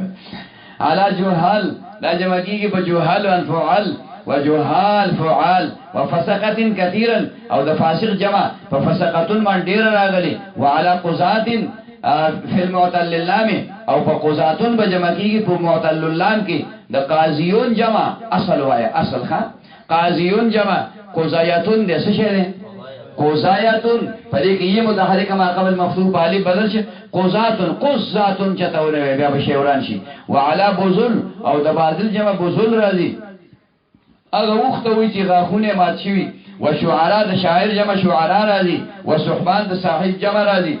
علا جوهل لا جمع کیږي په جوهل او فعل وجهال فعال وفسقت كثيرا او د فاسق جمع ففسقتن من ډیر راغلي وعلى قزات فی المعتل اللام او په قزاتن به جمع کیږي په معتل اللام کې د قاضیون جمع اصل وای اصل ښا قاضیون جمع قزایتون د څه شی قزایتون پدې کې یې متحرک ما قبل مفتوح بالی بدل شي قزاتن چتاونه بیا به شوران شي وعلى بذل او د بازل جمع بذل راځي اغه وخت وی چې غاخونه مات شي وشعراء د شاعر جمع شعراء راځي وصحبان د صاحب جمع راځي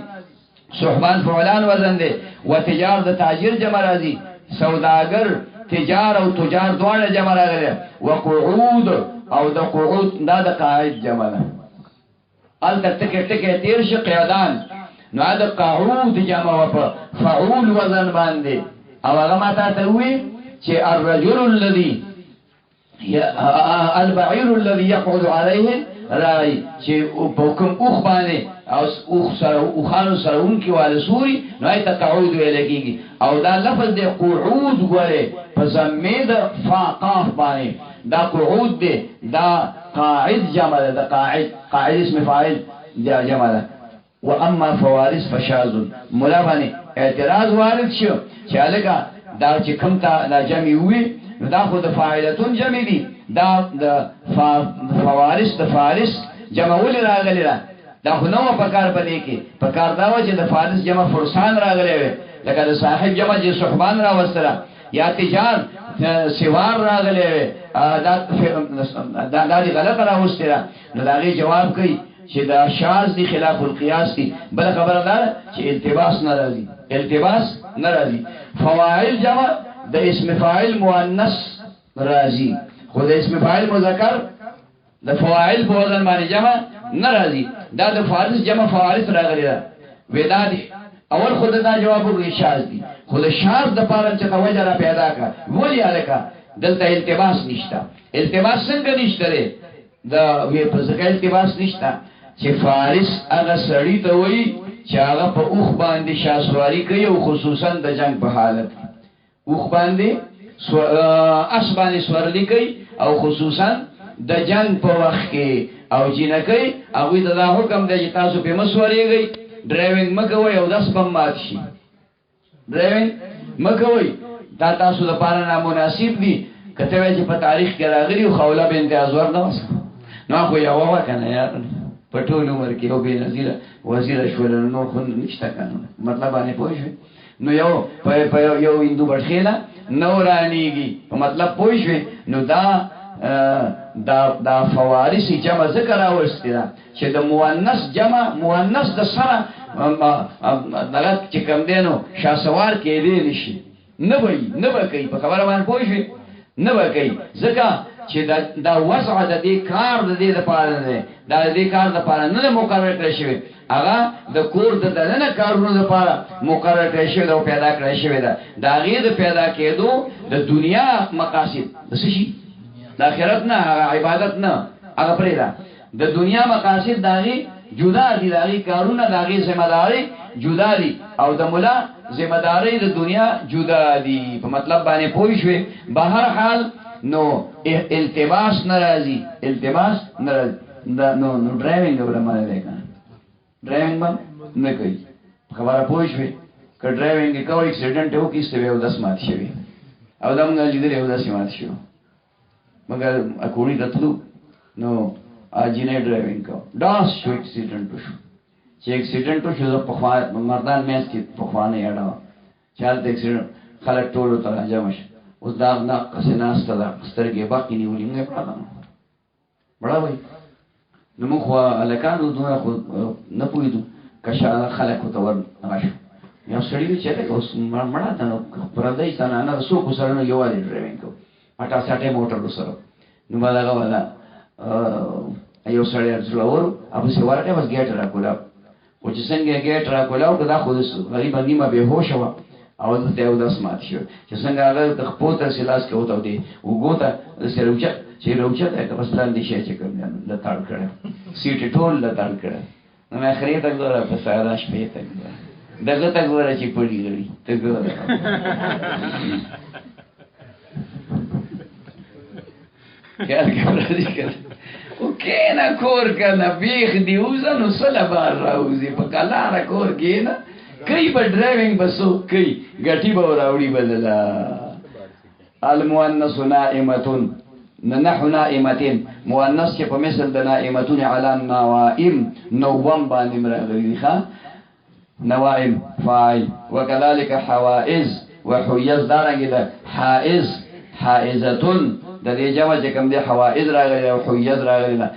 صحبان فعلان وزن دي وتجار د تاجر جمع راځي سوداګر تجار او تجار دواړه جمع راغلي وقعود او د قعود دا د قاعد جمع ده ال تک تیر شي قیادان نو دا قعود جمع و فعول وزن باندې او هغه ماته ته وی چې الرجل الذي البعير الذي يقعد عليه راي چې حکم اوخ باندې او اوخ سره اوخانو سره اونکي والے سوري نو اي تقعود ویل کیږي او دا لفظ د قعود غره په زمید فاقاف باندې دا قعود دی دا قاعد جمع ده دا قاعد اسم فاعل جمع ده واما فوارث فشاذ مولا باندې اعتراض وارد شو چې الګه دا چې کوم ته لا جمع وي دا خود فاعلتون جمع دي دا د فوارث د فارس جمع ول راغلی دا خو نو په کار پدې کې په کار دا و چې د فارس جمع فرسان راغلی وي لکه د صاحب جمع چې صحبان را وستره یا تجار سوار راغلی وي دا غلط را وستره نو دا غي جواب کوي چې دا شاذ دي خلاف القياس دي بل خبره ده چې التباس ناراضي فواعل جمع د اسم فاعل مؤنث راضی خو د اسم فاعل مذکر د فواعل په وزن باندې جمع ناراضي دا د فارس جمع فوارث راغلی دا ودا دي اول خود دا جواب وګی شاذ دي خو د شاذ د پاره چې توجه را پیدا کا ولی الکا دلته التباس نشتا التباس څنګه نشته دا وی په ځکه التباس نشتا چې فارس هغه سړی ته وای چې هغه په اوخ باندې شاسواری کوي او خصوصا د جنگ په حالت اوخ باندې اس باندې سورلی کوي او خصوصا د جنگ په وخت کې او جنکې هغه د حکم دی چې تاسو په مسوریږئ ډرایوینګ مکوئ او داس بم مات شي ډرایوینګ مکوئ دا تاسو لپاره نامناسب دي کته وی چې په تاریخ کې راغلی خوله به امتیاز ورنه نو خو یو وکنه یار په ټول عمر کې او به نظیر وزیر شول نو خو نشته کنه مطلب باندې پوښښ نو یو په یو هندو بخیلا نورانیږي په مطلب پوښښ نو دا فوارث جمع ذکر اوسته چې د مؤنث د سره دغه چې کوم دینو شاسوار کې دی نشي نه وای کوي په خبره باندې پوښښ نه وای کوي ځکه چې دا وضع د دې کار د دې لپاره نه دا د دې کار لپاره نه مقرر کړی شوی هغه د کور د دنه کارونو لپاره مقرر کړی شوی او پیدا کړی شوی دا غي د پیدا کېدو د دنیا مقاصد د څه شي د آخرت نه عبادت نه هغه پرې ده د دنیا مقاصد داغي جدا دي داغي کارونه داغي ذمہ داری جدا دي او د مولا ذمہ داری د دنیا جدا دي په مطلب باندې پوي شوي بهر حال نو التباس ناراضي نو ډرایوینګ ورمانه ده ډرایوینګ باندې نه کوي خبره پوه شوې که ډرایوینګ کوي اکسیډنټ یو کیسته یو داس مات شوی او دم نه لیدل یو داس مات شو مګر اکوړی دتلو نو اجینه ډرایوینګ کو داس شو اکسیډنټ شو چې اکسیډنټ شو په خوا مردان مېس کې په خوا نه یاډا چال د اکسیډنټ خلک ټول ته راځم اوس دا نه قسناسته دا سترګې باقی نیولې نه پړم بڑا وای نو مخ الکانو دوه خو نه پویدو کښه خلک ته ور راشه یو سړی چې ته اوس مړه ته نو پردای ستنه نه سو کو سره یو واری ډرایوینګ کو اټا ساټه موټر سره نو بالا غواړه یو سړی ورڅلور ابو سی ورته بس ګیټ را کولا او چې څنګه ګیټ را کولا او دا خو غریب نیمه به هوش و او ته یو داس مات شو چې څنګه هغه د خپل تر سلاس کې وته دی وګوته سره وچه چې روچه ته بس لاندې شي چې کوم نه تاړ کړه سیټ ټول لا تاړ کړه نو اخري ته ګوره په ساده شپې ته دغه ته ګوره چې پړی غړي ته ګوره خیال راځي کړه او کینا کور کنه بیخ دی وزنو سره بار راوځي په کلاره کور کینا کای په ډرایوینګ بسو کای غټي به راوړي بدلا المؤنث نائمه نحو نائمتين مؤنث کې په مثل د نائمتون علی النوائم نوم باندې مرغلي ښا نوائم فاعل وكذلك حوائز وحيز دارنګ ده حائز حائزتون د دې جمع چې کوم دي حوائز راغلي او حيز راغلي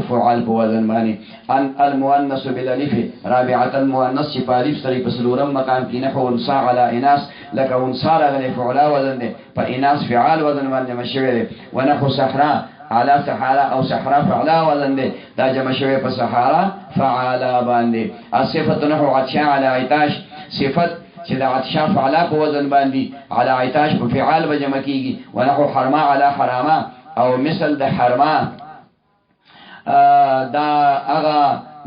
فعل په وزن باندې ان المؤنث بالالف رابعه المؤنث چې په الف سره په سلورم مقام کې نحو انصا على اناث لك انصا راغلي فعلا وزن دي په اناث فعال وزن باندې مشوي ونحو صحراء على صحراء او صحراء فعلا وزن دي دا جمع شوی په صحراء فعلا باندې صفه نحو عطشان على عطاش صفت چې د عطشان فعلا په وزن باندې على عطاش په فعال به جمع کیږي ونحو حرما على حراما او مثل د حرما دا هغه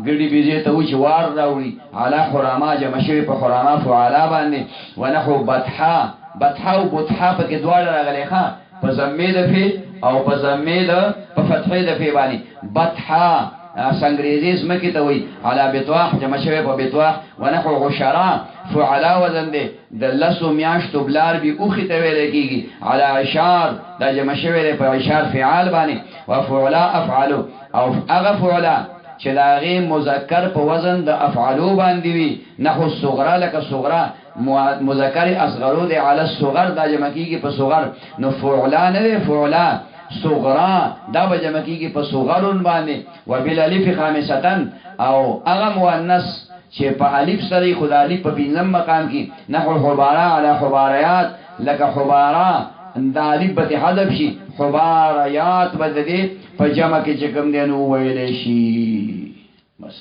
ګډي بيزه ته و چې وار راوړي على حراما جمع شوی په حراما فعلا باندې ونحو بطحا بطحا او بطحا په کې دواړه راغلي ښا په ضمه د فی او په ضمه د په فتحه د فی باندې بطحا سنگریزی اسمکی ته وی علا بتواح جمع شوی په بتواح ونحو غشرا فعلا وزن دی د لسو میاشتو بلار بی اوخی ته ویل کیږي علا عشار دا جمع شوی دی په عشار فعال باندې وفعلا افعلو او هغه فعلا چې دا غي مذکر په وزن د افعلو باندې وي نحو صغرا لك صغرا مذکر اصغرو دی علی الصغر دا جمع کیږي په صغر نو فعلا نه دی فعلا صغرا دا به جمع کیږي په صغرون باندې وبالالف خامسه او هغه مؤنث چې په الف سره خدای الف په بینم مقام کې نحو حبارا علی حباریات لك حبارا دا الف به حذف شي حباریات بددي په جمع کې چې کوم دی نو ویلې شي بس